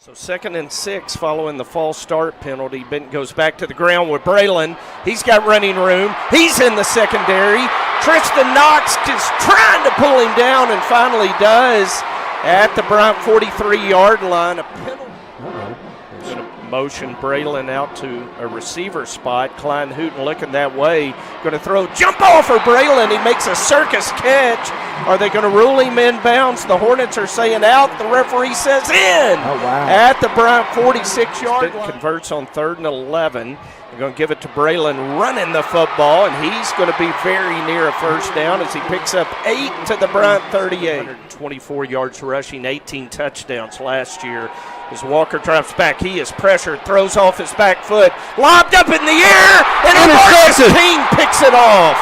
So 2nd and 6 following the false start penalty. Benton goes back to the ground with Braylon. He's got running room. He's in the secondary. Tristan Knox is trying to pull him down and finally does at the Bryant 43-yard line. A penalty. Going to motion Braylon out to a receiver spot. Klein Hooten looking that way. Going to throw jump off for Braylon. He makes a circus catch. Are they going to rule him inbounds? The Hornets are saying out. The referee says in. Oh, wow. At the Bryant 46-yard line. Converts on 3rd and 11. They're going to give it to Braylon running the football, and he's going to be very near a first down as he picks up 8 to the Bryant 38. 124 yards rushing, 18 touchdowns last year. As Walker drops back, he is pressured, throws off his back foot, lobbed up in the air, and O'Marcus King picks it off.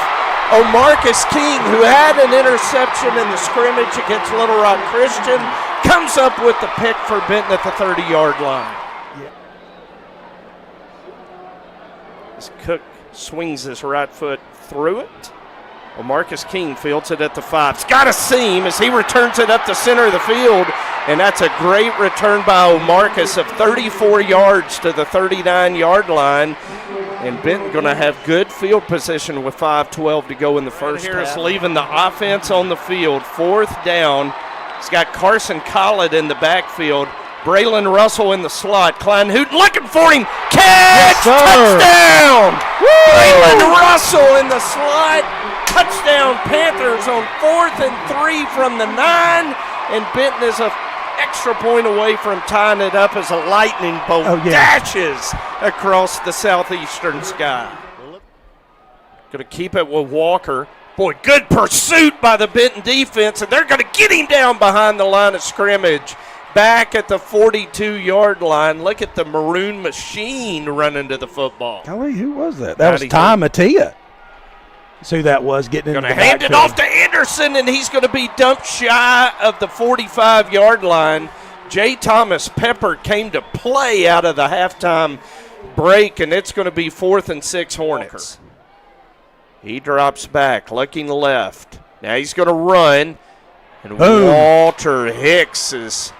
O'Marcus King, who had an interception in the scrimmage against Little Rock Christian, comes up with the pick for Benton at the 30-yard line. As Cook swings his right foot through it. O'Marcus King fields it at the 5. It's got a seam as he returns it up the center of the field, and that's a great return by O'Marcus of 34 yards to the 39-yard line. And Benton going to have good field position with 5:12 to go in the first half. Harris leaving the offense on the field. 4th down. He's got Carson Collett in the backfield. Braylon Russell in the slot. Klein Hooten looking for him. Catch! Yes, touchdown! Braylon Russell in the slot. Touchdown Panthers on 4th and 3 from the 9. And Benton is an extra point away from tying it up as a lightning bolt dashes across the southeastern sky. Going to keep it with Walker. Boy, good pursuit by the Benton defense, and they're going to get him down behind the line of scrimmage. Back at the 42-yard line. Look at the Maroon Machine running to the football. Golly, who was that? That was Ty Mattia. That's who that was getting into the backfield. Going to hand it off to Anderson, and he's going to be dumped shy of the 45-yard line. Jay Thomas Pepper came to play out of the halftime break, and it's going to be 4th and 6 Hornets. He drops back, looking left. Now he's going to run, and boom. Walter Hicks is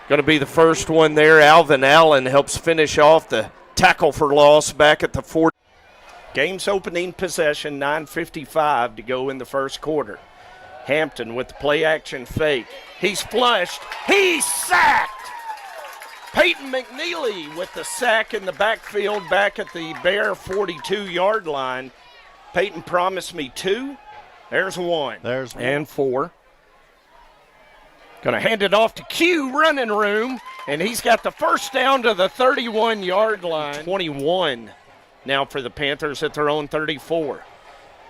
going to be the first one there. Alvin Allen helps finish off the tackle for loss back at the 40. Game's opening possession, 9:55 to go in the first quarter. Hampton with the play-action fake. He's flushed. He's sacked. Peyton McNeely with the sack in the backfield back at the Bear 42-yard line. Peyton promised me 2. There's 1. There's 1. And 4. Going to hand it off to Q, running room, and he's got the first down to the 31-yard line. 21 now for the Panthers at their own 34.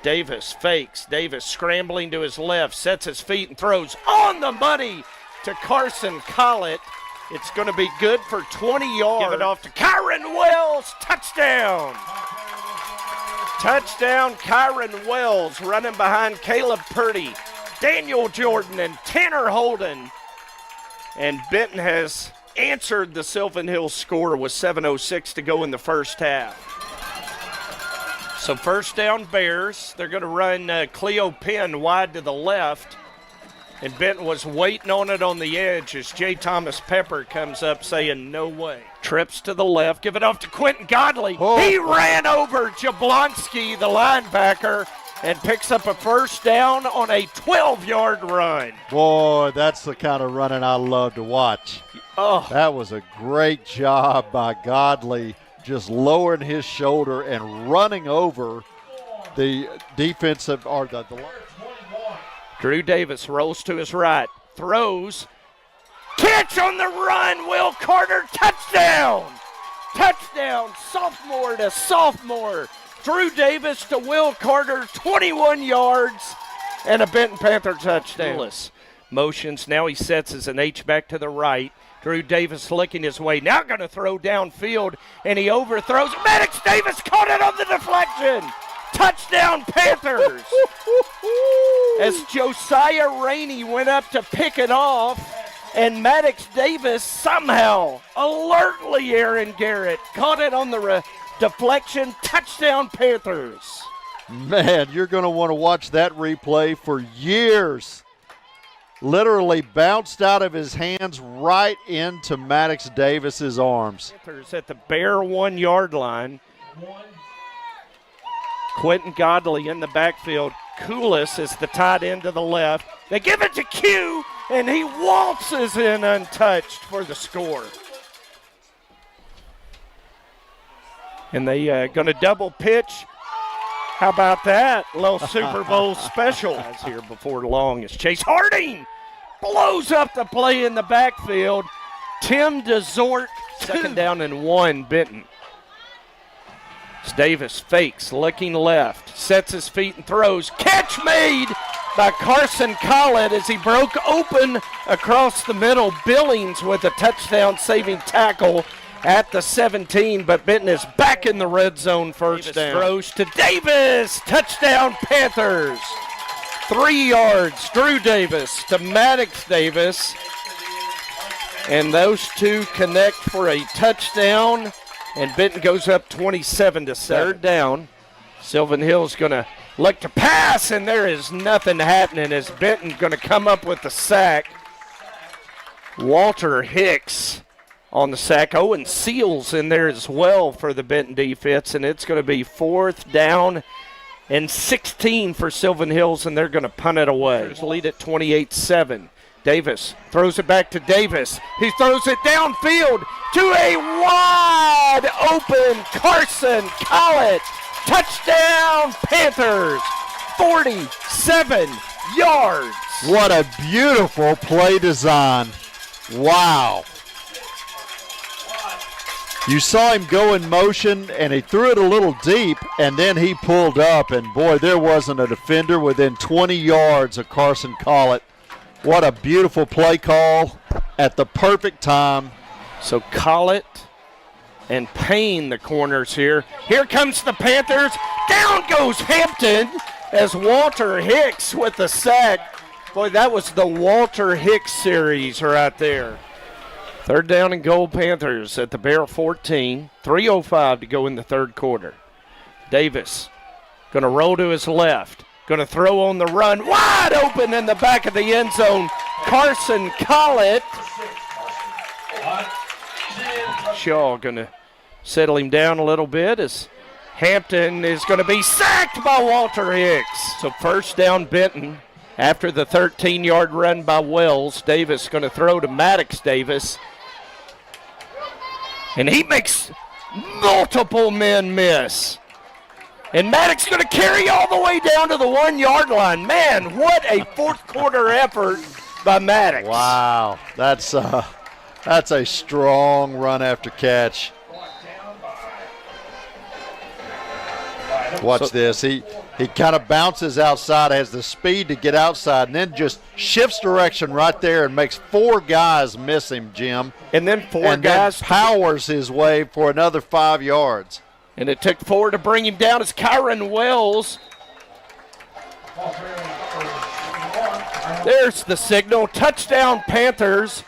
Davis fakes. Davis scrambling to his left, sets his feet and throws on the money to Carson Collett. It's going to be good for 20 yards. Give it off to Kyron Wells. Touchdown. Touchdown, Kyron Wells running behind Caleb Purdy, Daniel Jordan, and Tanner Holden. And Benton has answered the Sylvan Hills score with 7:06 to go in the first half. So first down Bears. They're going to run Cleo Penn wide to the left. And Benton was waiting on it on the edge as Jay Thomas Pepper comes up saying no way. Trips to the left. Give it off to Quentin Godley. He ran over Jablonski, the linebacker, and picks up a first down on a 12-yard run. Boy, that's the kind of running I love to watch. Oh, that was a great job by Godley, just lowering his shoulder and running over the defensive or the Drew Davis rolls to his right, throws, catch on the run, Will Carter, touchdown! Touchdown, sophomore to sophomore. Drew Davis to Will Carter, 21 yards, and a Benton Panther touchdown. Motions, now he sets as an H-back to the right. Drew Davis licking his way, now going to throw downfield, and he overthrows. Maddox Davis caught it on the deflection. Touchdown Panthers! As Josiah Rainey went up to pick it off, and Maddox Davis somehow, alertly Aaron Garrett, caught it on the deflection. Touchdown Panthers. Man, you're going to want to watch that replay for years. literally bounced out of his hands right into Maddox Davis's arms. Panthers at the bare 1 yard line. Quentin Godley in the backfield. Koulis is the tight end to the left. They give it to Q, and he waltzes in untouched for the score. And they going to double pitch. How about that? A little Super Bowl special. As here before long as Chase Harding blows up the play in the backfield. Tim DeZort, 2nd down and 1, Benton. As Davis fakes, looking left, sets his feet and throws. Catch made by Carson Collett as he broke open across the middle. Billings with a touchdown-saving tackle at the 17, but Benton is back in the red zone. First down. Throws to Davis. Touchdown, Panthers. 3 yards. Drew Davis to Maddox Davis. And those two connect for a touchdown. And Benton goes up 27-7. 3rd down. Sylvan Hill's going to look to pass, and there is nothing happening as Benton going to come up with the sack. Walter Hicks on the sack. Owen Seals in there as well for the Benton defense, and it's going to be 4th down and 16 for Sylvan Hills, and they're going to punt it away. Lead at 28-7. Davis throws it back to Davis. He throws it downfield to a wide open Carson Collett. Touchdown, Panthers. 47 yards. What a beautiful play design. Wow. You saw him go in motion, and he threw it a little deep, and then he pulled up, and boy, there wasn't a defender within 20 yards of Carson Collett. What a beautiful play call at the perfect time. So Collett and Payne, the corners here. Here comes the Panthers. Down goes Hampton as Walter Hicks with the sack. Boy, that was the Walter Hicks series right there. 3rd down and goal, Panthers at the Bear 14. 3:05 to go in the 3rd quarter. Davis going to roll to his left. Going to throw on the run. Wide open in the back of the end zone. Carson Collett. Shaw going to settle him down a little bit as Hampton is going to be sacked by Walter Hicks. So 1st down, Benton. After the 13-yard run by Wells, Davis going to throw to Maddox Davis. And he makes multiple men miss. And Maddox going to carry all the way down to the 1 yard line. Man, what a 4th quarter effort by Maddox. Wow, that's a strong run after catch. Watch this. He kind of bounces outside, has the speed to get outside, and then just shifts direction right there and makes 4 guys miss him, Jim. And then 4 guys powers his way for another 5 yards. And it took 4 to bring him down as Kyron Wells. There's the signal. Touchdown, Panthers.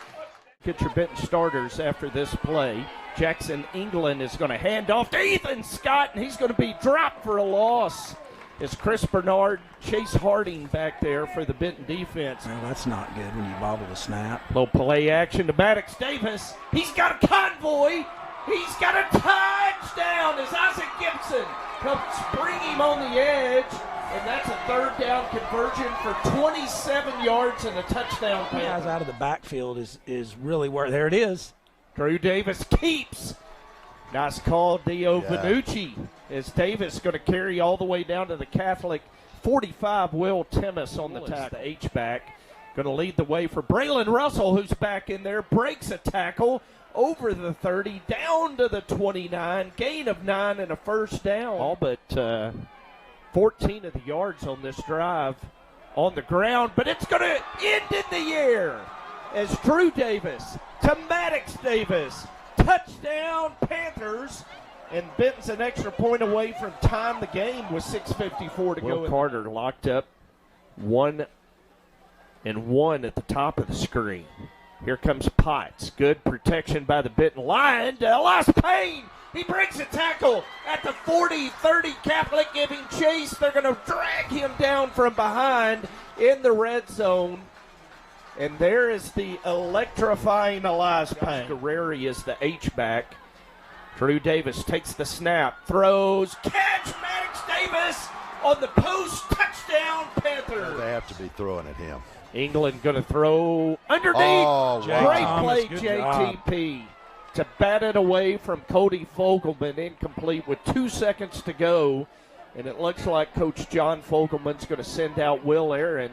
Get your Benton starters after this play. Jackson England is going to hand off to Ethan Scott, and he's going to be dropped for a loss. It's Chris Bernard, Chase Harding back there for the Benton defense. Well, that's not good when you bobble the snap. Little play action to Maddox Davis. He's got a convoy. He's got a touchdown as Isaac Gibson comes spring him on the edge. And that's a 3rd down conversion for 27 yards and a touchdown. Guys out of the backfield is really where, there it is. Drew Davis keeps. Nice call, Dio Vanucci. As Davis going to carry all the way down to the Catholic 45. Will Timmis on the tackle. The H-back going to lead the way for Braylon Russell, who's back in there. Breaks a tackle over the 30, down to the 29. Gain of 9 and a 1st down. All but 14 of the yards on this drive on the ground, but it's going to end in the air as Drew Davis to Maddox Davis. Touchdown, Panthers. And Benton's an extra point away from tying the game with 6:54 to go. Will Carter locked up 1-1 at the top of the screen. Here comes Potts. Good protection by the Benton line to Elias Payne. He breaks a tackle at the 40-30. Catholic giving chase. They're going to drag him down from behind in the red zone. And there is the electrifying Elias Payne. Guerreri is the H-back. Drew Davis takes the snap, throws, catch, Maddox Davis on the post, touchdown, Panthers. They have to be throwing at him. England going to throw underneath. Oh, Great wow. play, Good JTP. To bat it away from Cody Fogelman, incomplete with 2 seconds to go. And it looks like Coach John Fogelman's going to send out Will Aaron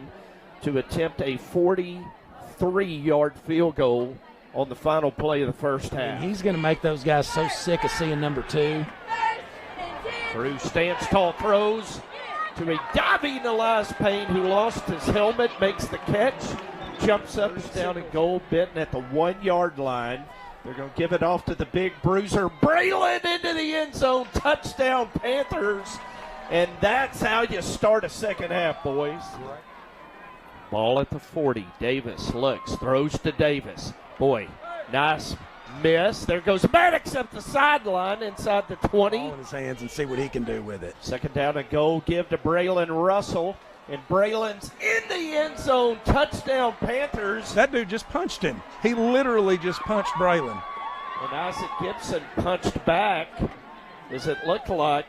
to attempt a 43-yard field goal on the final play of the first half. He's going to make those guys so sick of seeing number 2. Drew stands tall, throws to a diving Elias Payne who lost his helmet, makes the catch, jumps up, is down in goal, Benton at the 1-yard line. They're going to give it off to the big bruiser, Braylon into the end zone, touchdown Panthers. And that's how you start a second half, boys. Ball at the 40. Davis looks, throws to Davis. Boy, nice miss. There goes Maddox up the sideline inside the 20. Ball in his hands and see what he can do with it. Second down and goal, give to Braylon Russell. And Braylon's in the end zone. Touchdown, Panthers. That dude just punched him. He literally just punched Braylon. And Isaac Gibson punched back, as it looked like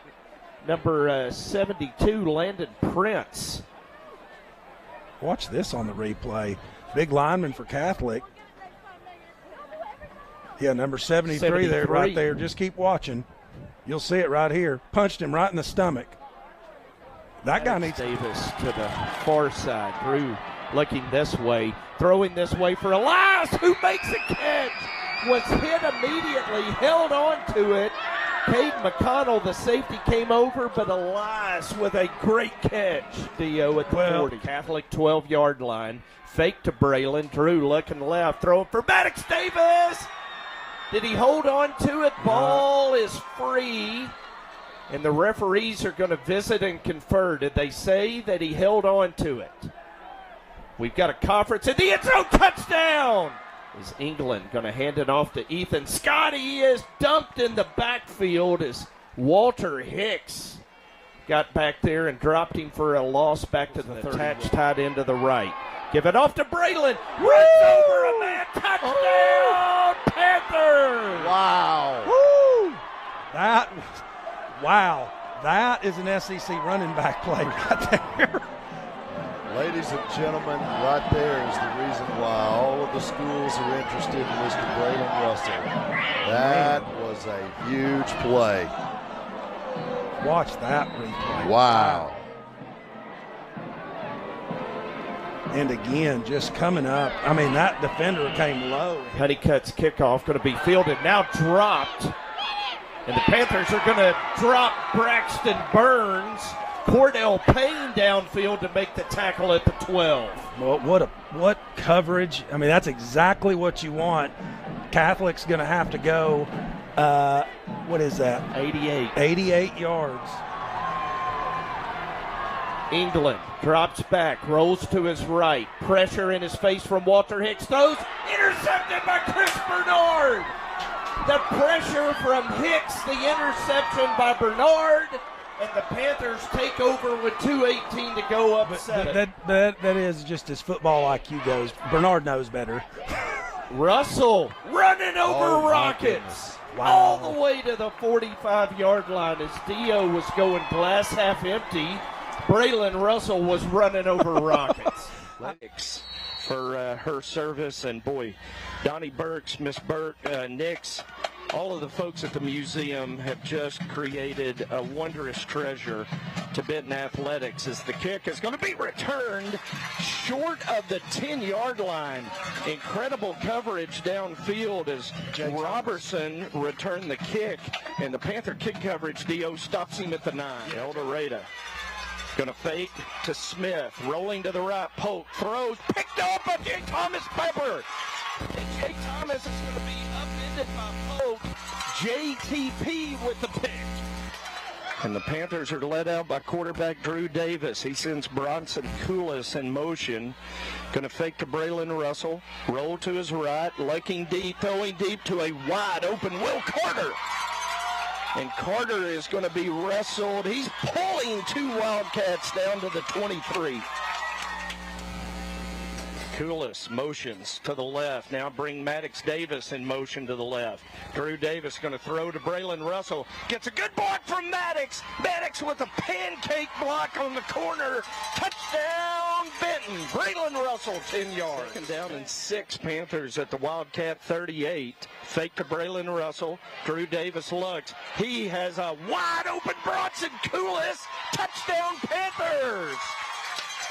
number 72, Landon Prince. Watch this on the replay. Big lineman for Catholic. Yeah, number 73 there, right there. Just keep watching. You'll see it right here. Punched him right in the stomach. That guy needs Davis to the far side. Drew looking this way, throwing this way for Elias, who makes a catch. Was hit immediately, held on to it. Caden McConnell, the safety, came over, but Elias with a great catch. Dio at the 40. Catholic 12-yard line. Fake to Braylon. Drew looking left, throwing for Maddox Davis. Did he hold on to it? Ball is free. And the referees are going to visit and confer. Did they say that he held on to it? We've got a conference in the end zone. Touchdown! Is England going to hand it off to Ethan Scott? He is dumped in the backfield as Walter Hicks got back there and dropped him for a loss back to the third. Attached tight end to the right. Give it off to Braylon. Runs over a man. Touchdown, Panthers! Wow. Woo! Wow. That is an SEC running back play right there. Ladies and gentlemen, right there is the reason why all of the schools are interested in Mr. Braylon Russell. That was a huge play. Watch that replay. Wow. And again, just coming up. I mean, that defender came low. Honeycutt's kickoff going to be fielded, now dropped. And the Panthers are going to drop Braxton Burns. Cordell Payne downfield to make the tackle at the 12. Well, what coverage. I mean, that's exactly what you want. Catholic's going to have to go, what is that? 88. 88 yards. England drops back, rolls to his right. Pressure in his face from Walter Hicks. Throws, intercepted by Chris Bernard. The pressure from Hicks, the interception by Bernard. And the Panthers take over with 2:18 to go, up 7. That is just as football IQ goes. Bernard knows better. Russell running over Rockets. Wow. All the way to the 45-yard line as Dio was going glass half empty. Braylon Russell was running over Rockets. For her service, and boy, Donnie Burks, Miss Burke, Nix, all of the folks at the museum have just created a wondrous treasure to Benton Athletics as the kick is going to be returned short of the 10-yard line. Incredible coverage downfield as Robertson returned the kick, and the Panther kick coverage, Dio stops him at the 9. El Dorado going to fake to Smith, rolling to the right, poke, throws, picked up by Jay Thomas Pepper. And Jay Thomas is going to be upended by Pope. JTP with the pick. And the Panthers are led out by quarterback Drew Davis. He sends Bronson Koulis in motion. Going to fake to Braylon Russell. Roll to his right. Looking deep, throwing deep to a wide open Will Carter. And Carter is going to be wrestled. He's pulling 2 Wildcats down to the 23. Coolis motions to the left. Now bring Maddox Davis in motion to the left. Drew Davis going to throw to Braylon Russell. Gets a good block from Maddox. Maddox with a pancake block on the corner. Touchdown, Benton. Braylon Russell, 10 yards. Second down and 6, Panthers at the Wildcat 38. Fake to Braylon Russell. Drew Davis looks. He has a wide open Bronson Coolis. Touchdown, Panthers.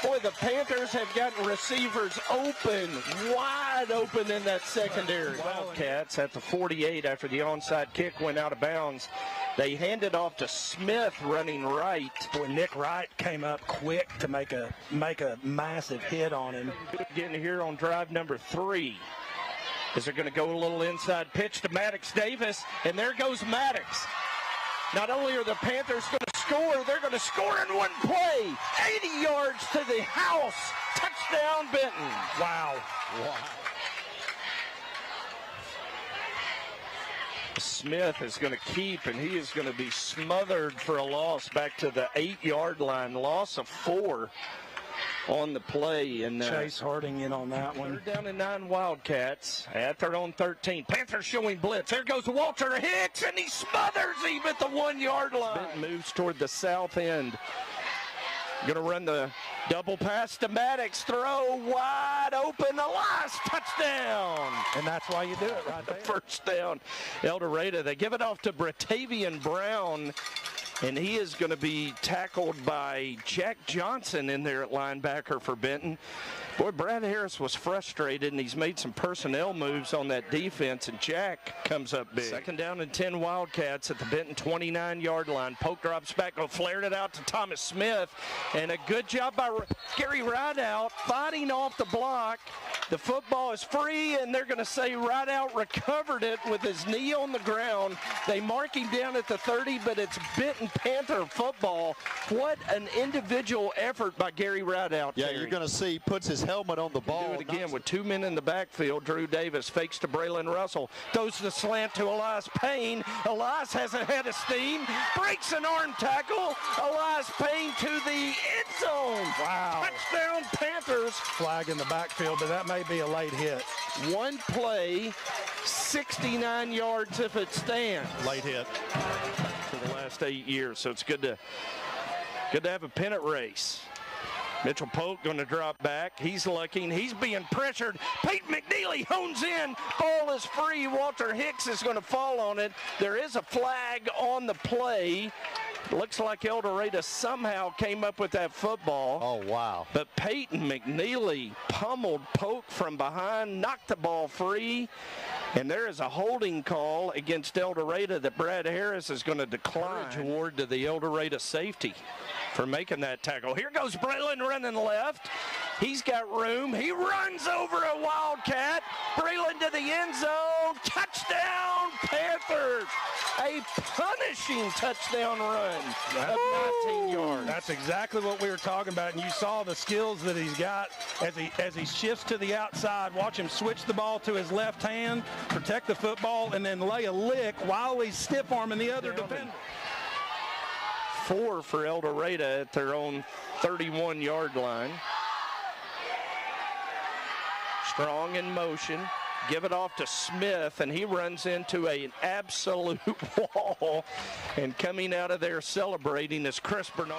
Boy, the Panthers have gotten receivers open, wide open in that secondary. Wildcats at the 48 after the onside kick went out of bounds. They hand it off to Smith running right. Boy, Nick Wright came up quick to make a massive hit on him. Getting here on drive number 3. Is they're going to go a little inside pitch to Maddox Davis, and there goes Maddox. Not only are the Panthers going to score, they're going to score in one play. 80 yards to the house. Touchdown, Benton. Wow. Smith is going to keep, and he is going to be smothered for a loss back to the 8-yard line. Loss of 4 on the play. And Chase Harding in on that one. 3rd down and 9 Wildcats at their own 13. Panthers showing blitz. There goes Walter Hicks, and he smothers him at the 1-yard line. Benton moves toward the south end. Going to run the double pass to Maddox. Throw wide open. Elias, touchdown. And that's why you do it right there. First down, El Dorado. They give it off to Bratavian Brown. And he is going to be tackled by Jack Johnson in there at linebacker for Benton. Boy, Brad Harris was frustrated, and he's made some personnel moves on that defense, and Jack comes up big. 2nd down and 10 Wildcats at the Benton 29-yard line. Polk drops back, flared it out to Thomas Smith, and a good job by Gary Rideout fighting off the block. The football is free, and they're going to say Rideout recovered it with his knee on the ground. They mark him down at the 30, but it's Benton Panther football. What an individual effort by Gary Rideout. Yeah, you're going to see he puts his helmet on the ball. Do it again with 2 men in the backfield. Drew Davis fakes to Braylon Russell. Throws the slant to Elias Payne. Elias has a head of steam. Breaks an arm tackle. Elias Payne to the end zone. Wow. Touchdown Panthers. Flag in the backfield, but that may be a late hit. One play, 69 yards if it stands. Late hit. For the last 8 years, so it's good to have a pennant race. Mitchell Polk going to drop back. He's looking. He's being pressured. Peyton McNeely hones in. Ball is free. Walter Hicks is going to fall on it. There is a flag on the play. Looks like El Dorado somehow came up with that football. Oh, wow. But Peyton McNeely pummeled Polk from behind, knocked the ball free. And there is a holding call against El Dorado that Brad Harris is going to decline. Award to the El Dorado safety for making that tackle. Here goes Braylon running left. He's got room. He runs over a Wildcat. Braylon to the end zone. Touchdown, Panthers. A punishing touchdown run of 19 yards. That's exactly what we were talking about, and you saw the skills that he's got as he shifts to the outside. Watch him switch the ball to his left hand, protect the football, and then lay a lick while he's stiff-arming the other defender. 4 for El Dorado at their own 31-yard line. Strong in motion. Give it off to Smith, and he runs into an absolute wall. And coming out of there celebrating is Chris Bernard.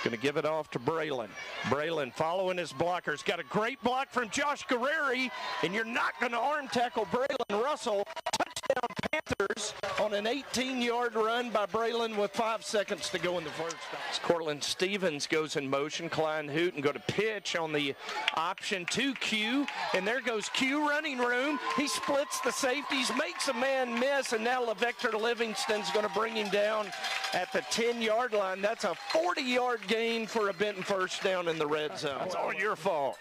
Going to give it off to Braylon. Braylon following his blockers. Got a great block from Josh Guerreri, and you're not going to arm tackle Braylon Russell. Touchdown Panthers on an 18-yard run by Braylon with 5 seconds to go in the first half. Cortland Stevens goes in motion. Klein Hooten go to pitch on the option to Q, and there goes Q running room. He splits the safeties, makes a man miss, and now LaVector Livingston's going to bring him down at the 10-yard line. That's a 40-yard gain for a Benton first down in the red zone. It's all your fault.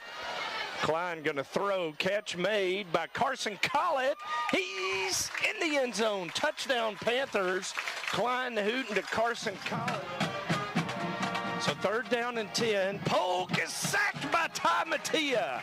Klein going to throw. Catch made by Carson Collett. He's in the end zone. Touchdown Panthers. Klein Hooten to Carson Collett. So 3rd down and 10. Polk is sacked by Ty Mattia.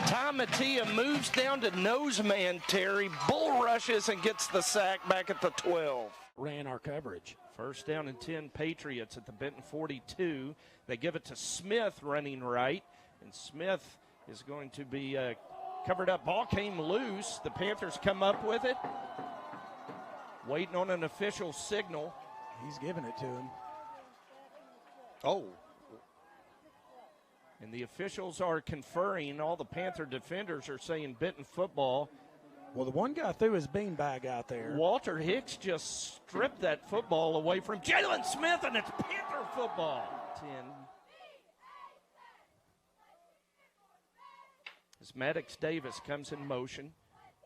Ty Mattia moves down to nose man Terry. Bull rushes and gets the sack back at the 12. Ran our coverage. 1st down and 10 Patriots at the Benton 42. They give it to Smith running right. And Smith is going to be covered up. Ball came loose. The Panthers come up with it. Waiting on an official signal. He's giving it to him. Oh. And the officials are conferring. All the Panther defenders are saying Benton football. Well, the one guy threw his beanbag out there. Walter Hicks just stripped that football away from Jalen Smith, and it's Panther football. 10. As Maddox Davis comes in motion.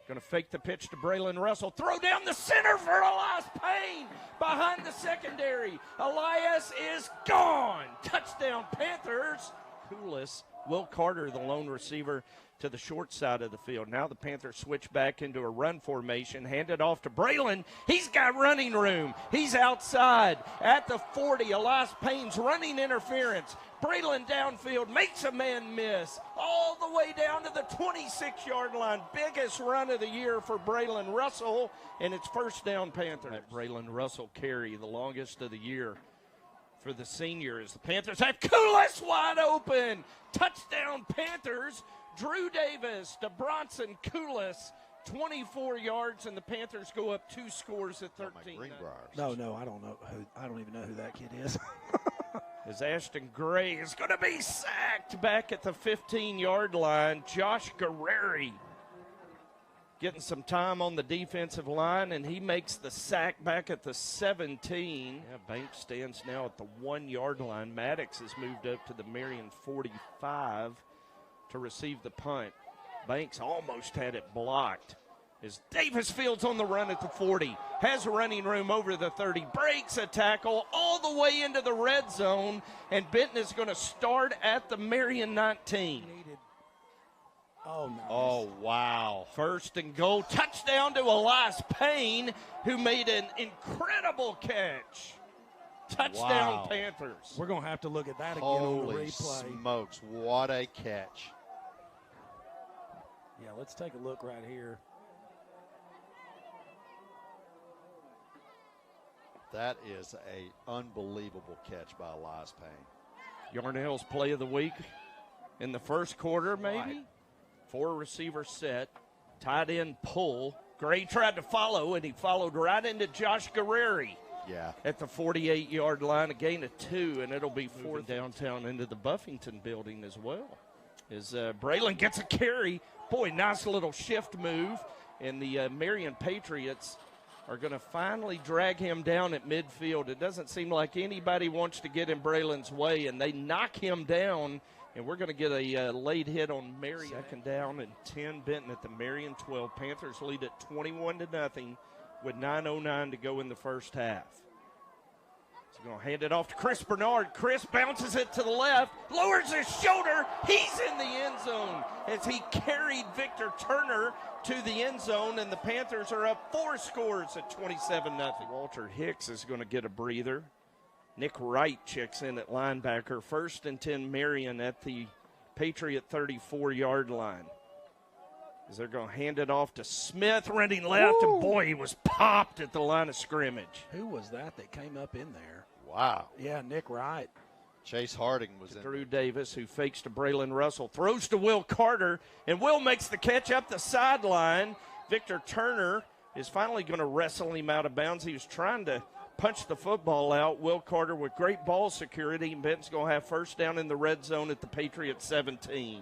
Going to fake the pitch to Braylon Russell. Throw down the center for Elias Payne behind the secondary. Elias is gone. Touchdown Panthers. Koulis, Will Carter, the lone receiver, to the short side of the field. Now the Panthers switch back into a run formation, hand it off to Braylon. He's got running room. He's outside at the 40. Elias Payne's running interference. Braylon downfield makes a man miss all the way down to the 26-yard line. Biggest run of the year for Braylon Russell, and it's first down Panthers. That Braylon Russell carry, the longest of the year for the seniors. The Panthers have Koulis wide open. Touchdown Panthers. Drew Davis to Bronson Koulis, 24 yards, and the Panthers go up 2 scores at 13. No, I don't know who. I don't even know who that kid is. As Ashton Gray is going to be sacked back at the 15-yard line. Josh Guerreri getting some time on the defensive line, and he makes the sack back at the 17. Yeah, Banks stands now at the 1-yard line. Maddox has moved up to the Marion 45 to receive the punt. Banks almost had it blocked. As Davis fields on the run at the 40, has running room over the 30, breaks a tackle all the way into the red zone, and Benton is going to start at the Marion 19. Oh, nice. Oh, wow. First and goal, touchdown to Elias Payne, who made an incredible catch. Touchdown Wow. Panthers. We're going to have to look at that again on the Holy replay. smokes, what a catch. Yeah, let's take a look right here. That is a unbelievable catch by Elias Payne. Yarnell's play of the week in the first quarter, maybe. Right. 4 receiver set, tight end pull. Gray tried to follow, and he followed right into Josh Guerreri Yeah. at the 48-yard line, a gain of 2, and it'll be 4th downtown into the Buffington building as well. As Braylon gets a carry, boy, nice little shift move, and the Marion Patriots are going to finally drag him down at midfield. It doesn't seem like anybody wants to get in Braylon's way, and they knock him down, and we're going to get a late hit on Marion. Second down and 10, Benton at the Marion 12. Panthers lead at 21-0 with 9:09 to go in the first half. He's going to hand it off to Chris Bernard. Chris bounces it to the left, lowers his shoulder. He's in the end zone as he carried Victor Turner to the end zone, and the Panthers are up 4 scores at 27-0. Walter Hicks is going to get a breather. Nick Wright checks in at linebacker. 1st and 10 Marion at the Patriot 34-yard line. As they're going to hand it off to Smith running left, and boy, he was popped at the line of scrimmage. Who was that came up in there? Wow. Yeah, Nick Wright. Chase Harding was in. Drew Davis, who fakes to Braylon Russell, throws to Will Carter, and Will makes the catch up the sideline. Victor Turner is finally going to wrestle him out of bounds. He was trying to punch the football out. Will Carter with great ball security, and Benton's going to have first down in the red zone at the Patriot 17.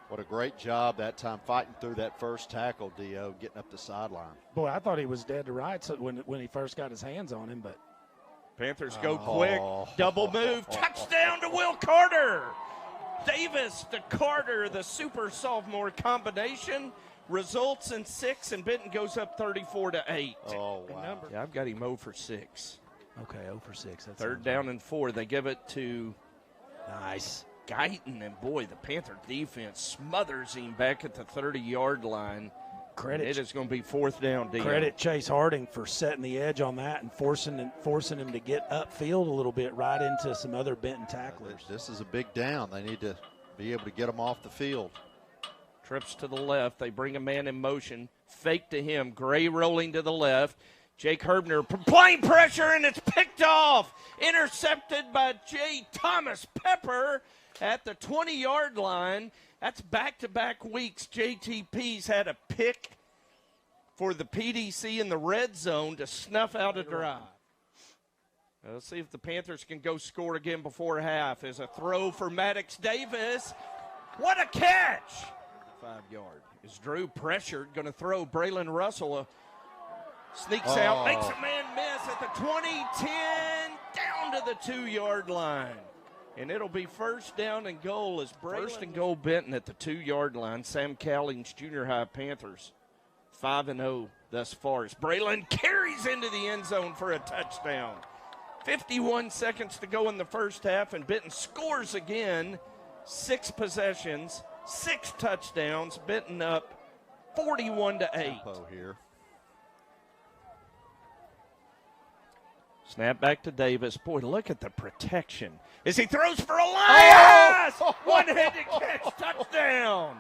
What a great job that time fighting through that first tackle, Dio, getting up the sideline. Boy, I thought he was dead to rights when he first got his hands on him, but Panthers go quick, double move, touchdown to Will Carter. Davis to Carter, the super sophomore combination, results in 6, and Benton goes up 34-8. Oh, wow. Yeah, I've got him 0 for 6. okay, 0 for 6. That's 3rd down and 4. They give it to nice. Guyton, and boy, the Panther defense smothers him back at the 30-yard line. It is going to be 4th down. Credit Chase Harding for setting the edge on that and forcing him to get upfield a little bit right into some other Benton tacklers. This is a big down. They need to be able to get them off the field. Trips to the left. They bring a man in motion. Fake to him. Gray rolling to the left. Jake Herbner applying pressure, and it's picked off. Intercepted by J. Thomas Pepper at the 20-yard line. That's back-to-back weeks. JTP's had a pick for the PDC in the red zone to snuff out a drive. Let's see if the Panthers can go score again before half. There's a throw for Maddox Davis. What a catch! 5 yard. Is Drew pressured? Going to throw Braylon Russell. Sneaks out, makes a man miss at the 20, 10, down to the 2 yard line. And it'll be first down and goal as First and goal Benton at the 2 yard line. Sam Cowlings Junior High Panthers 5-0 thus far as Braylon carries into the end zone for a touchdown. 51 seconds to go in the first half, and Benton scores again. 6 possessions, 6 touchdowns. Benton up 41-8. Here. Snap back to Davis. Boy, look at the protection as he throws for Elias. One-handed catch, touchdown.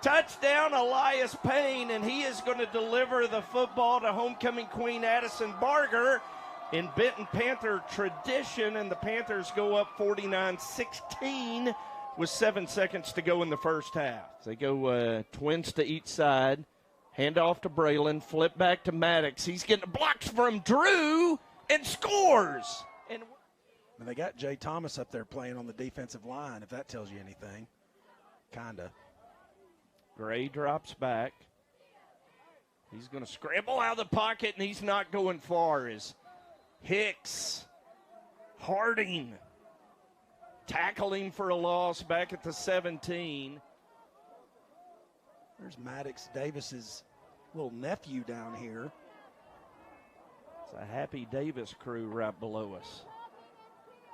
Touchdown, Elias Payne, and he is going to deliver the football to homecoming queen Addison Barger in Benton Panther tradition, and the Panthers go up 49-16 with 7 seconds to go in the first half. They go twins to each side, hand off to Braylon, flip back to Maddox. He's getting blocks from Drew and scores. And they got Jay Thomas up there playing on the defensive line, if that tells you anything. Kinda. Gray drops back. He's going to scramble out of the pocket, and he's not going far. As Hicks, Harding, tackling for a loss back at the 17. There's Maddox Davis's little nephew down here. It's a Happy Davis crew right below us.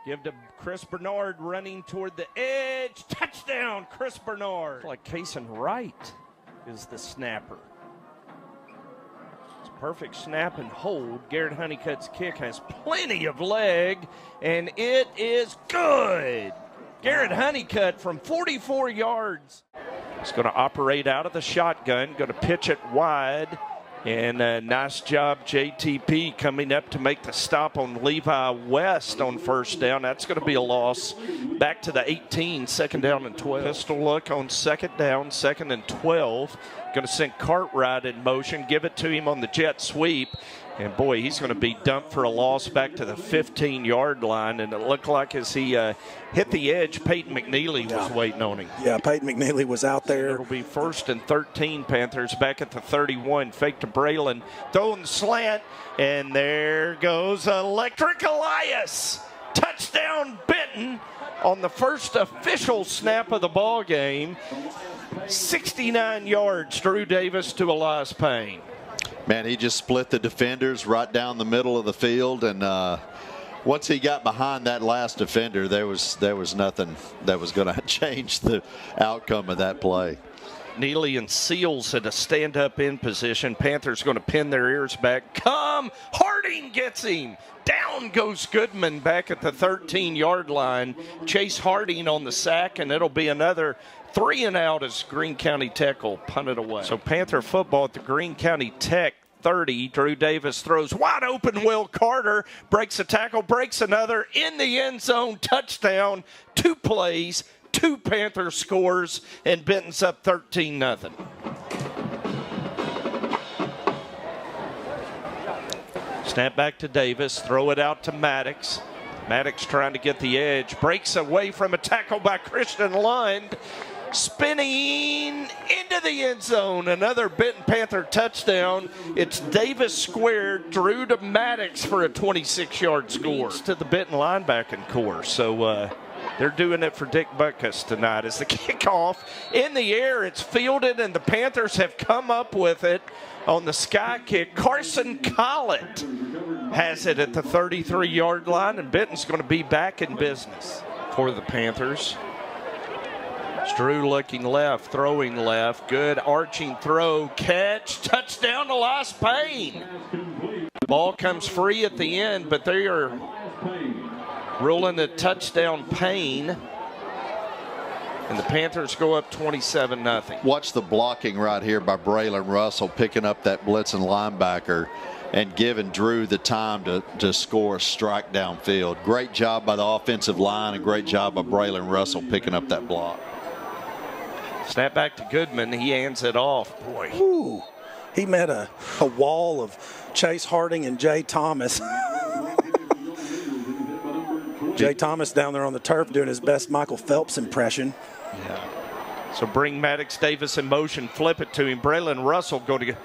Give to Chris Bernard running toward the edge. Touchdown, Chris Bernard. It's like Kason Wright is the snapper. It's a perfect snap and hold. Garrett Honeycutt's kick has plenty of leg, and it is good. Garrett Honeycutt from 44 yards. He's going to operate out of the shotgun, going to pitch it wide. And nice job, JTP, coming up to make the stop on Levi West on first down. That's going to be a loss. Back to the 18, second down and 12. Pistol look on second down, second and 12. Going to send Cartwright in motion, give it to him on the jet sweep. And, boy, he's going to be dumped for a loss back to the 15-yard line. And it looked like as he hit the edge, Peyton McNeely was waiting on him. Yeah, Peyton McNeely was out there. It'll be first and 13, Panthers back at the 31. Fake to Braylon, throwing slant, and there goes Electric Elias. Touchdown, Benton on the first official snap of the ball game. 69 yards, Drew Davis to Elias Payne. Man, he just split the defenders right down the middle of the field, and once he got behind that last defender, there was nothing that was going to change the outcome of that play. Neely and Seals at a stand-up in position. Panthers going to pin their ears back. Harding gets him. Down goes Goodman back at the 13-yard line. Chase Harding on the sack, and it'll be another 3 and out as Greene County Tech will punt it away. So Panther football at the Greene County Tech 30. Drew Davis throws wide open. Will Carter breaks a tackle, breaks another in the end zone. Touchdown. 2 plays, 2 Panther scores, and Benton's up 13-0. Snap back to Davis. Throw it out to Maddox. Maddox trying to get the edge. Breaks away from a tackle by Christian Lund. Spinning into the end zone. Another Benton Panther touchdown. It's Davis squared. Drew to Maddox for a 26-yard score. To the Benton linebacking core. So they're doing it for Dick Butkus tonight. As the kickoff in the air, it's fielded, and the Panthers have come up with it on the sky kick. Carson Collett has it at the 33-yard line, and Benton's going to be back in business for the Panthers. It's Drew looking left, throwing left. Good arching throw, catch, touchdown to Elias Payne. Ball comes free at the end, but they are ruling the touchdown Payne. And the Panthers go up 27-0. Watch the blocking right here by Braylon Russell, picking up that blitzing linebacker and giving Drew the time to score a strike downfield. Great job by the offensive line, and great job by Braylon Russell picking up that block. Snap back to Goodman. He hands it off. Boy. Ooh, he met a wall of Chase Harding and Jay Thomas. Jay Thomas down there on the turf doing his best Michael Phelps impression. Yeah. So bring Maddox Davis in motion, flip it to him. Braylon Russell go to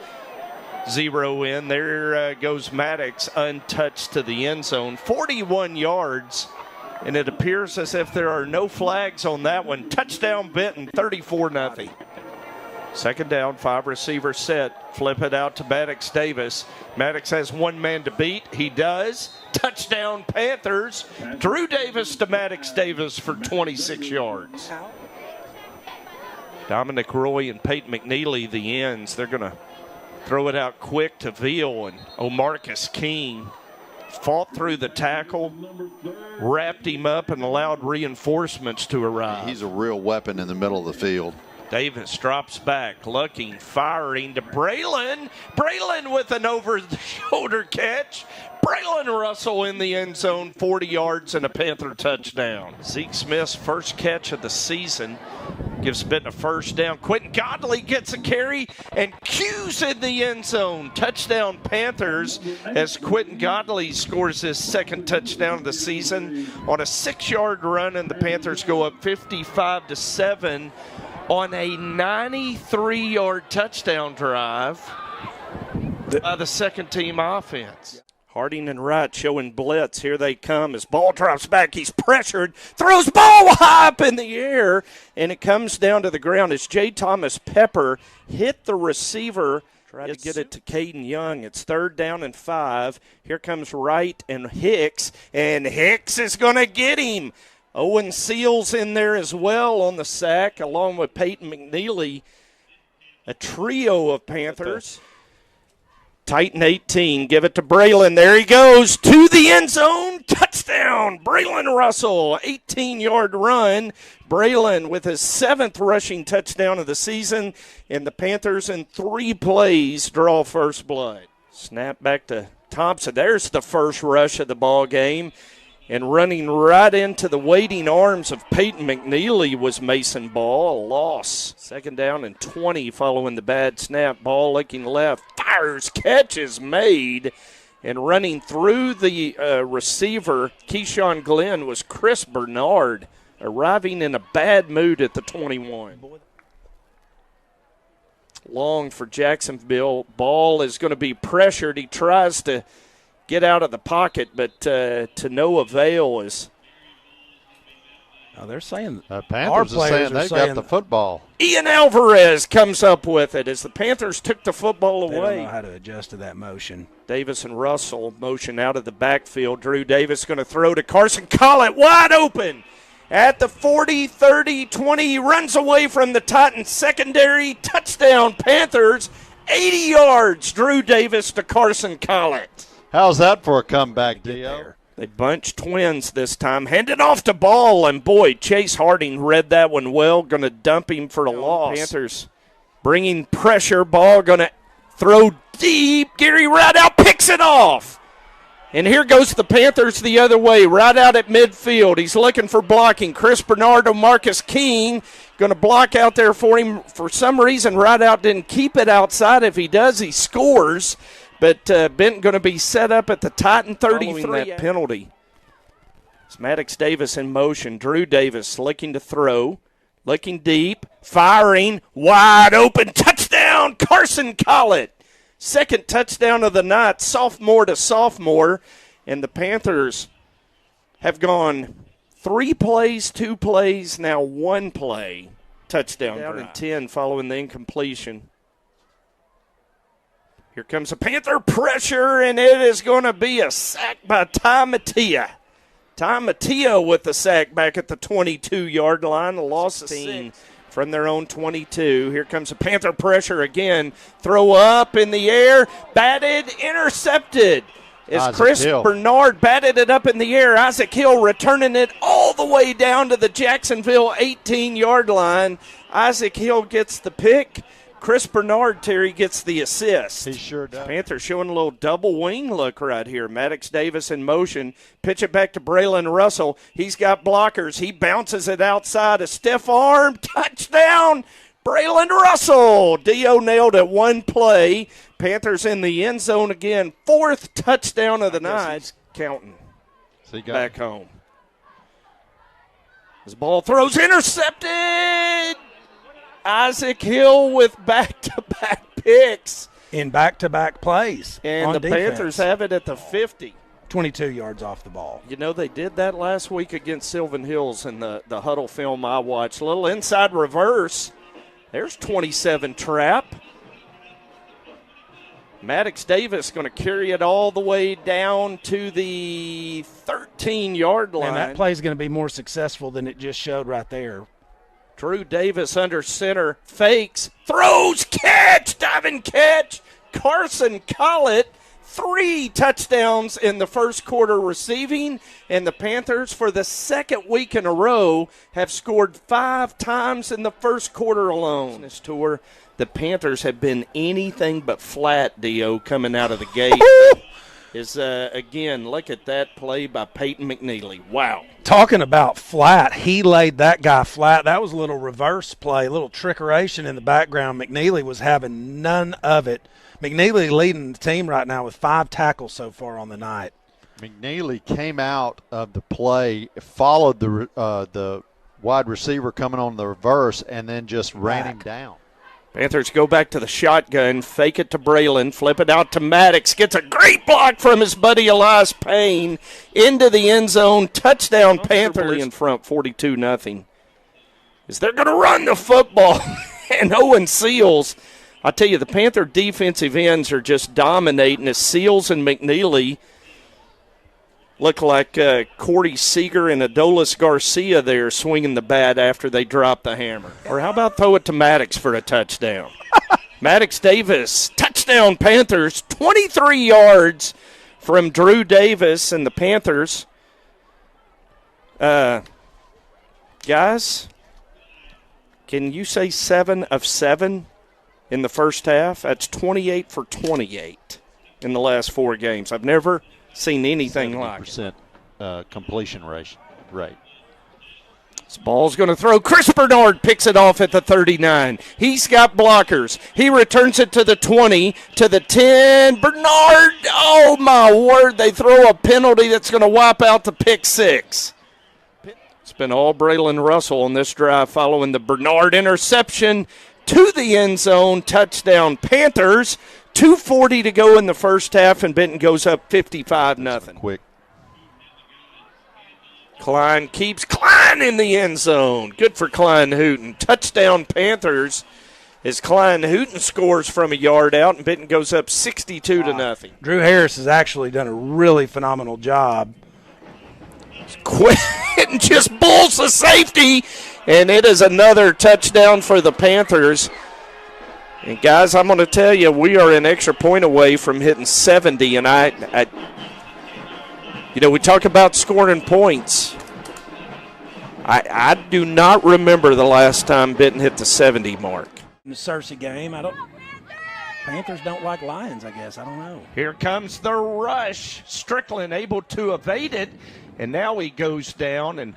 zero in. There goes Maddox untouched to the end zone. 41 yards, and it appears as if there are no flags on that one. Touchdown Benton, 34-0. Second down, 5 receivers set. Flip it out to Maddox Davis. Maddox has one man to beat. He does. Touchdown Panthers. Drew Davis to Maddox Davis for 26 yards. Dominic Roy and Peyton McNeely, the ends. They're going to throw it out quick to Veal, and O'Marcus King fought through the tackle, wrapped him up, and allowed reinforcements to arrive. He's a real weapon in the middle of the field. Davis drops back, looking, firing to Braylon. Braylon with an over-the-shoulder catch. Braylon Russell in the end zone, 40 yards and a Panther touchdown. Zeke Smith's first catch of the season gives Benton a first down. Quentin Godley gets a carry, and Q's in the end zone. Touchdown Panthers as Quentin Godley scores his second touchdown of the season on a 6-yard run, and the Panthers go up 55-7 on a 93-yard touchdown drive by the second-team offense. Harding and Wright showing blitz. Here they come as ball drops back. He's pressured, throws ball high up in the air, and it comes down to the ground as J. Thomas Pepper hit the receiver. Try to get it to Caden Young. It's 3rd down and 5. Here comes Wright and Hicks is going to get him. Owen Seals in there as well on the sack, along with Peyton McNeely. A trio of Panthers. Titan 18, give it to Braylon. There he goes to the end zone. Touchdown, Braylon Russell, 18-yard run. Braylon with his 7th rushing touchdown of the season, and the Panthers in 3 plays draw first blood. Snap back to Thompson. There's the first rush of the ball game. And running right into the waiting arms of Peyton McNeely was Mason Ball. A loss. 2nd down and 20 following the bad snap. Ball looking left. Fires. Catch is made. And running through the receiver, Keyshawn Glenn, was Chris Bernard, arriving in a bad mood at the 21. Long for Jacksonville. Ball is going to be pressured. He tries to get out of the pocket, but to no avail. Is they're saying Panthers are saying they've got the football. Ian Alvarez comes up with it as the Panthers took the football away. They don't know how to adjust to that motion. Davis and Russell motion out of the backfield. Drew Davis going to throw to Carson Collett, wide open at the 40, 30, 20. He runs away from the Titans secondary. Touchdown Panthers, 80 yards. Drew Davis to Carson Collett. How's that for a comeback, Dio? They bunched twins this time. Handed off to Ball, and boy, Chase Harding read that one well. Going to dump him for a loss. Panthers bringing pressure. Ball going to throw deep. Gary Rideout picks it off. And here goes the Panthers the other way. Rideout at midfield. He's looking for blocking. Chris Bernardo, Marcus King going to block out there for him. For some reason, Rideout didn't keep it outside. If he does, he scores. But Benton going to be set up at the Titan 33. Following that penalty. It's Maddox Davis in motion. Drew Davis looking to throw. Looking deep. Firing. Wide open. Touchdown. Carson Collett. 2nd touchdown of the night. Sophomore to sophomore. And the Panthers have gone 3 plays, 2 plays, now 1 play. Touchdown. Down in 10 following the incompletion. Here comes a Panther pressure, and it is going to be a sack by Ty Mattia. Ty Mattia with the sack back at the 22-yard line. A loss of 16 from their own 22. Here comes a Panther pressure again. Throw up in the air. Batted, intercepted. As Chris Bernard batted it up in the air. Isaac Hill returning it all the way down to the Jacksonville 18-yard line. Isaac Hill gets the pick. Chris Bernard, Terry, gets the assist. He sure does. Panthers showing a little double wing look right here. Maddox Davis in motion. Pitch it back to Braylon Russell. He's got blockers. He bounces it outside. A stiff arm. Touchdown. Braylon Russell. Dio nailed it one play. Panthers in the end zone again. 4th touchdown of the night. Counting back home. His ball throws intercepted. Isaac Hill with back-to-back picks. In back-to-back plays. And the defense. Panthers have it at the 50. 22 yards off the ball. You know, they did that last week against Sylvan Hills in the huddle film I watched. A little inside reverse. There's 27 trap. Maddox Davis going to carry it all the way down to the 13-yard line. And that play is going to be more successful than it just showed right there. Drew Davis under center, fakes, throws, catch, diving catch. Carson Collett, 3 touchdowns in the first quarter receiving, and the Panthers for the second week in a row have scored 5 times in the first quarter alone. This tour, the Panthers have been anything but flat, Dio, coming out of the gate. Again, look at that play by Peyton McNeely. Wow. Talking about flat, he laid that guy flat. That was a little reverse play, a little trickeration in the background. McNeely was having none of it. McNeely leading the team right now with 5 tackles so far on the night. McNeely came out of the play, followed the wide receiver coming on the reverse, and then just ran him down. Panthers go back to the shotgun, fake it to Braylon, flip it out to Maddox, gets a great block from his buddy Elias Payne into the end zone. Touchdown Panthers in front, 42-0. Is they're going to run the football. And Owen Seals, I tell you, the Panther defensive ends are just dominating as Seals and McNeely look like Corey Seager and Adolis Garcia there swinging the bat after they drop the hammer. Or how about throw it to Maddox for a touchdown? Maddox Davis, touchdown Panthers, 23 yards from Drew Davis and the Panthers. Guys, can you say 7 of 7 in the first half? That's 28 for 28 in the last 4 games. I've never seen anything like it. 70% completion rate. This ball's going to throw. Chris Bernard picks it off at the 39. He's got blockers. He returns it to the 20, to the 10. Bernard, oh my word, they throw a penalty that's going to wipe out the pick 6. It's been all Braylon Russell on this drive following the Bernard interception to the end zone. Touchdown Panthers. 2:40 to go in the first half, and Benton goes up 55-0. Quick. Klein keeps Klein in the end zone. Good for Klein Hooten. Touchdown Panthers as Klein Hooten scores from a yard out, and Benton goes up 62-0. Drew Harris has actually done a really phenomenal job. Quentin just bulls the safety, and it is another touchdown for the Panthers. And, guys, I'm going to tell you, we are an extra point away from hitting 70. And we talk about scoring points. I do not remember the last time Benton hit the 70 mark. In the Searcy game, Panthers don't like Lions, I guess. I don't know. Here comes the rush. Strickland able to evade it, and now he goes down. And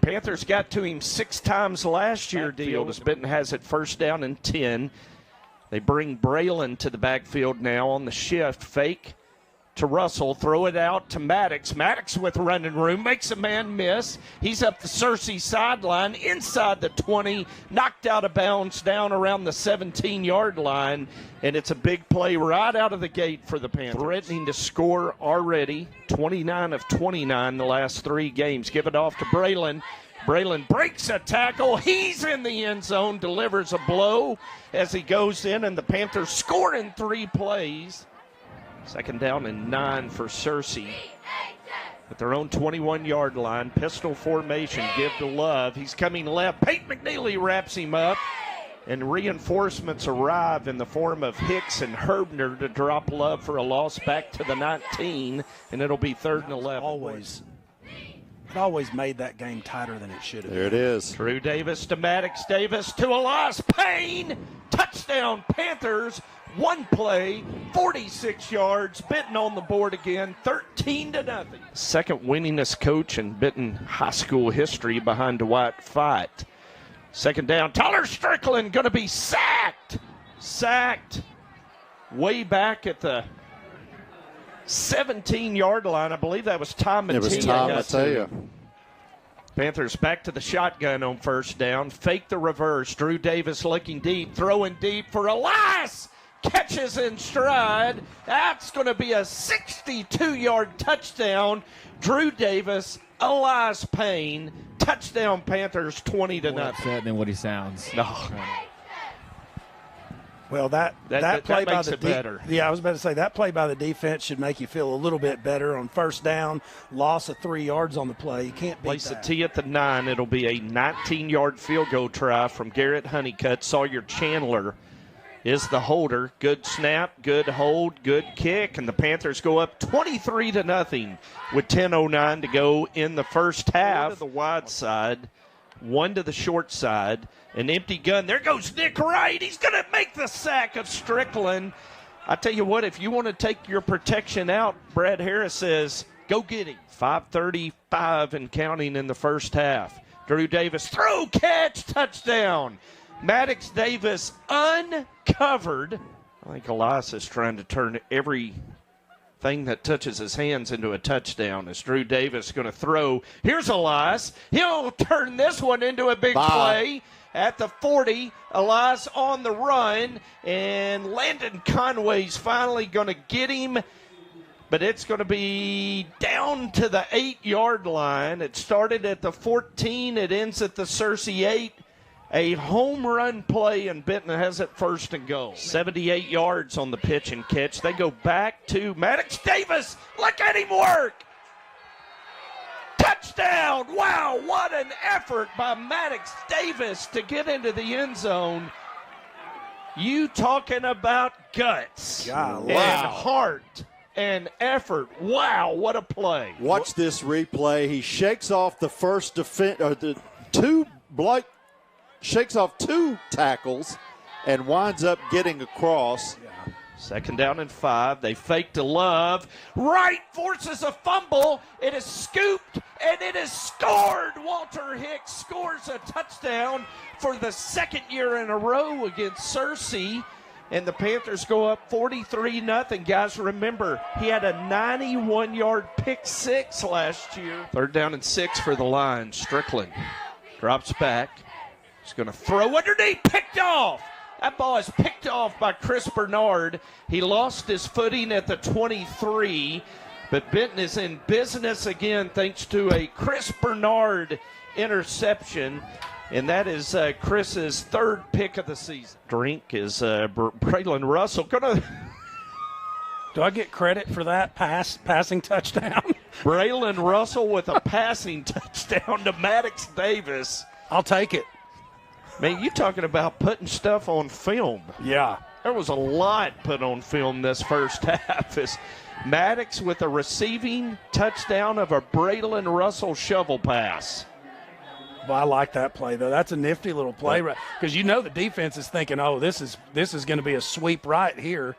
Panthers got to him 6 times last year, Deal, as Benton has it first down and 10. They bring Braylon to the backfield now on the shift. Fake to Russell. Throw it out to Maddox. Maddox with running room. Makes a man miss. He's up the Searcy sideline inside the 20. Knocked out of bounds down around the 17-yard line. And it's a big play right out of the gate for the Panthers. Threatening to score already. 29 of 29 the last 3 games. Give it off to Braylon. Braylon breaks a tackle. He's in the end zone, delivers a blow as he goes in, and the Panthers score in 3 plays. Second down and 9 for Searcy. At their own 21-yard line, pistol formation, give to Love. He's coming left. Peyton McNeely wraps him up, and reinforcements arrive in the form of Hicks and Herbner to drop Love for a loss back to the 19, and it'll be 3rd and 11. It always made that game tighter than it should have been. There it is. Drew Davis to Maddox Davis to Elias Payne. Touchdown Panthers. 1 play, 46 yards. Benton on the board again, 13-0. Second winningest coach in Benton high school history behind Dwight Fite. Second down. Tyler Strickland going to be sacked. Sacked way back at the 17-yard line. I believe that was Tom Mattea. It was Tom Mattea. Panthers back to the shotgun on first down. Fake the reverse. Drew Davis looking deep. Throwing deep for Elias. Catches in stride. That's going to be a 62-yard touchdown. Drew Davis, Elias Payne. Touchdown Panthers 20-0. More upset than what he sounds. No. Well, that play by makes the it better. Yeah, I was about to say that play by the defense should make you feel a little bit better on first down. Loss of 3 yards on the play. You can't beat Place that. the tee at the 9. It'll be a 19-yard field goal try from Garrett Honeycutt. Sawyer Chandler is the holder. Good snap, good hold, good kick, and the Panthers go up 23-0 with 10:09 to go in the first half. One to the wide side, one to the short side, an empty gun. There goes Nick Wright. He's going to make the sack of Strickland. I tell you what, if you want to take your protection out, Brad Harris says, go get him. 5:35 and counting in the first half. Drew Davis, throw, catch, touchdown. Maddox Davis uncovered. I think Elias is trying to turn everything that touches his hands into a touchdown as Drew Davis going to throw. Here's Elias. He'll turn this one into a big play at the 40. Elias on the run, and Landon Conway's finally going to get him, but it's going to be down to the 8-yard line. It started at the 14. It ends at the Searcy 8. A home run play, and Benton has it first and goal. 78 yards on the pitch and catch. They go back to Maddox Davis. Look at him work. Touchdown. Wow, what an effort by Maddox Davis to get into the end zone. You talking about guts and heart and effort. Wow, what a play. Watch this replay. He shakes off the first shakes off 2 tackles and winds up getting across. Second down and 5. They fake to Love. Wright forces a fumble. It is scooped, and it is scored. Walter Hicks scores a touchdown for the second year in a row against Searcy. And the Panthers go up 43-0. Guys, remember, he had a 91-yard pick 6 last year. Third down and 6 for the line. Strickland drops back. He's going to throw underneath. Picked off. That ball is picked off by Chris Bernard. He lost his footing at the 23, but Benton is in business again thanks to a Chris Bernard interception, and that is Chris's 3rd pick of the season. Drink is Braylon Russell going to... Do I get credit for that passing touchdown? Braylon Russell with a passing touchdown to Maddox Davis. I'll take it. Man, you talking about putting stuff on film. Yeah. There was a lot put on film this first half. As Maddox with a receiving touchdown of a Braylon Russell shovel pass. Well, I like that play, though. That's a nifty little play, right? Because you know the defense is thinking, oh, this is going to be a sweep right here.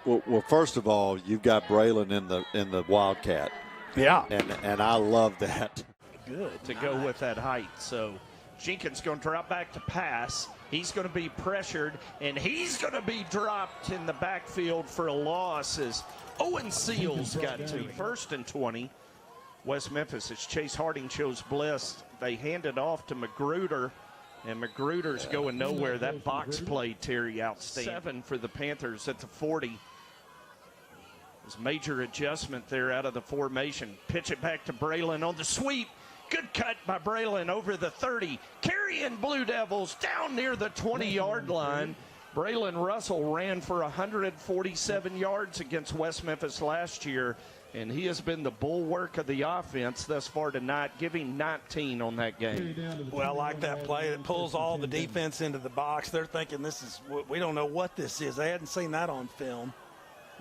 Well, first of all, you've got Braylon in the Wildcat. Yeah. And I love that. Good to go with that height. So Jenkins going to drop back to pass. He's going to be pressured, and he's going to be dropped in the backfield for a loss as Owen Seals got to 1st and 20. West Memphis as Chase Harding shows Bliss. They hand it off to Magruder, and Magruder's going nowhere. That box play, Terry, outstanding. 7 for the Panthers at the 40. There's major adjustment there out of the formation. Pitch it back to Braylon on the sweep. Good cut by Braylon over the 30. Carrying Blue Devils down near the 20-yard line. Braylon Russell ran for 147 yards against West Memphis last year, and he has been the bulwark of the offense thus far tonight, giving 19 on that game. Well, I like that play. It pulls all the defense into the box. They're thinking we don't know what this is. They hadn't seen that on film.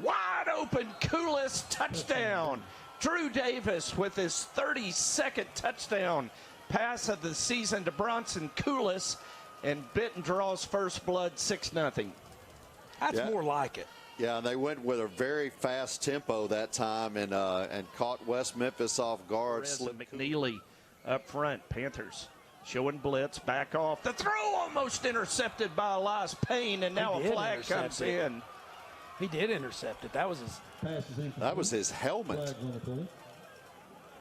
Wide open, Koulis, touchdown. Drew Davis with his 32nd touchdown pass of the season to Bronson Koulis, and Benton draws first blood 6-0. That's more like it. Yeah, and they went with a very fast tempo that time and caught West Memphis off guard. McNeely up front. Panthers Showing blitz, back off. The throw almost intercepted by Elias Payne, and now a flag comes in. He did intercept it. That was his helmet.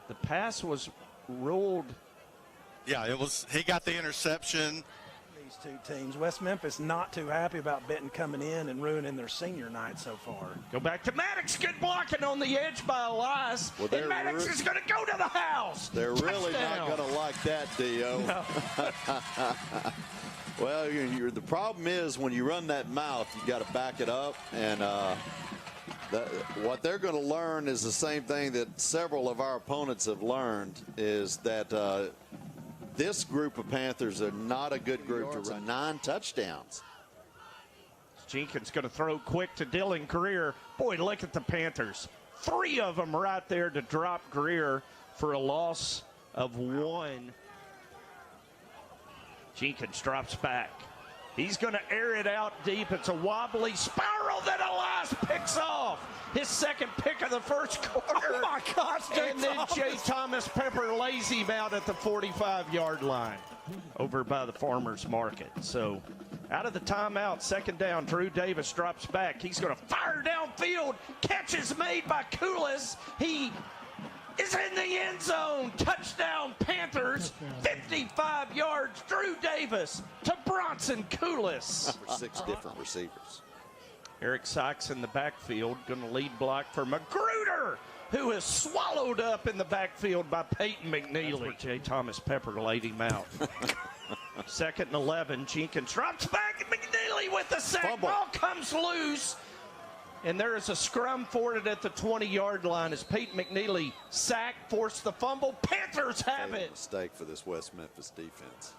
The pass was ruled. Yeah, it was. He got the interception. These two teams. West Memphis not too happy about Benton coming in and ruining their senior night so far. Go back to Maddox. Good blocking on the edge by Elias. Well, and Maddox is going to go to the house. They're really not going to like that, Dio. No. Well, the problem is when you run that mouth, you got to back it up, and what they're going to learn is the same thing that several of our opponents have learned, is that this group of Panthers are not a good group to run. 9 touchdowns. Jenkins going to throw quick to Dylan Greer. Boy, look at the Panthers. 3 of them right there to drop Greer for a loss of 1. Jenkins drops back. He's going to air it out deep. It's a wobbly spiral that Elias picks off. His second pick of the first quarter. Oh, my gosh. And then Jay Thomas Pepper lays him out at the 45-yard line over by the farmer's market. So out of the timeout, second down, Drew Davis drops back. He's going to fire downfield. Catch is made by Koulis. He is in the end zone. Touchdown, Panthers. 55 yards. Drew Davis to Bronson Koulis. 6 different receivers. Eric Sykes in the backfield, going to lead block for Magruder, who is swallowed up in the backfield by Peyton McNeely. That's where Jay Thomas Pepper laid him out. Second and 11. Jenkins drops back. McNeely with the sack. Fumble. Ball comes loose. And there is a scrum for it at the 20-yard line as Peyton McNeely sacked, forced the fumble. Panthers have it. Mistake for this West Memphis defense.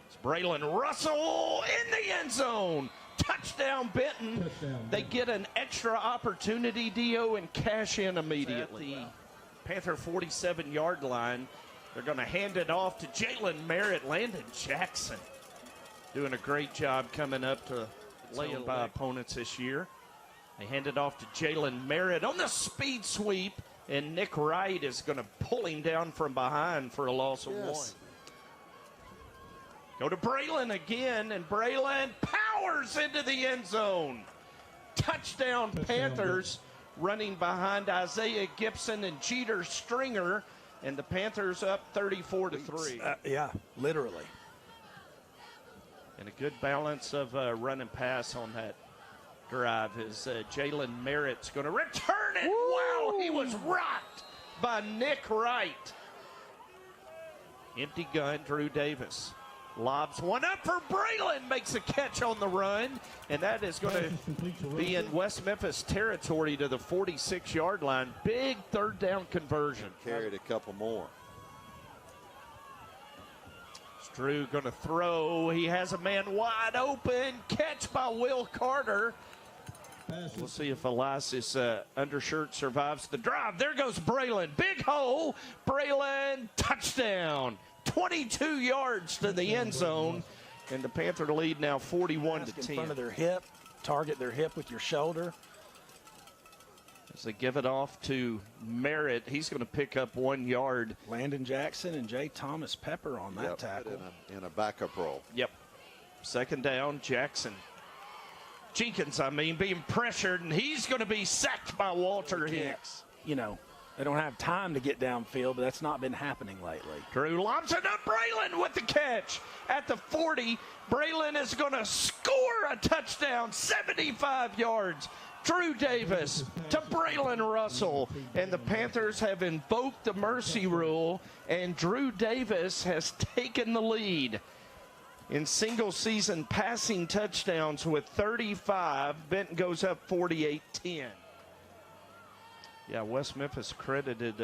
It's Braylon Russell in the end zone. Touchdown, Benton. They get an extra opportunity, Dio, and cash in immediately. At the Panther 47-yard line, they're going to hand it off to Jalen Merritt. Landon Jackson doing a great job coming up to laying by opponents this year. They hand it off to Jalen Merritt on the speed sweep, and Nick Wright is going to pull him down from behind for a loss of 1. Go to Braylon again, and Braylon powers into the end zone. Touchdown, Panthers, running behind Isaiah Gibson and Jeter Stringer, and the Panthers up 34-3. Yeah, literally. And a good balance of run and pass on that drive as Jalen Merritt's going to return it. Wow, he was rocked by Nick Wright. Empty gun, Drew Davis. Lobs one up for Braylon, makes a catch on the run, and that is going to be in West Memphis territory to the 46-yard line. Big third down conversion. Carried a couple more. Drew going to throw. He has a man wide open. Catch by Will Carter. We'll see if Elias' undershirt survives the drive. There goes Braylon. Big hole. Braylon, touchdown. 22 yards to the end zone. And the Panther lead now 41-10. In front of their hip. Target their hip with your shoulder. As they give it off to Merritt, he's going to pick up 1 yard. Landon Jackson and Jay Thomas Pepper on that tackle. In a backup role. Yep. Second down, Jackson. Jenkins, being pressured, and he's going to be sacked by Walter Hicks. You know, they don't have time to get downfield, but that's not been happening lately. Drew lobs it up. Braylon with the catch at the 40. Braylon is going to score a touchdown, 75 yards. Drew Davis to Braylon Russell, and the Panthers have invoked the mercy rule, and Drew Davis has taken the lead in single-season passing touchdowns with 35. Benton goes up 48-10. Yeah, West Memphis credited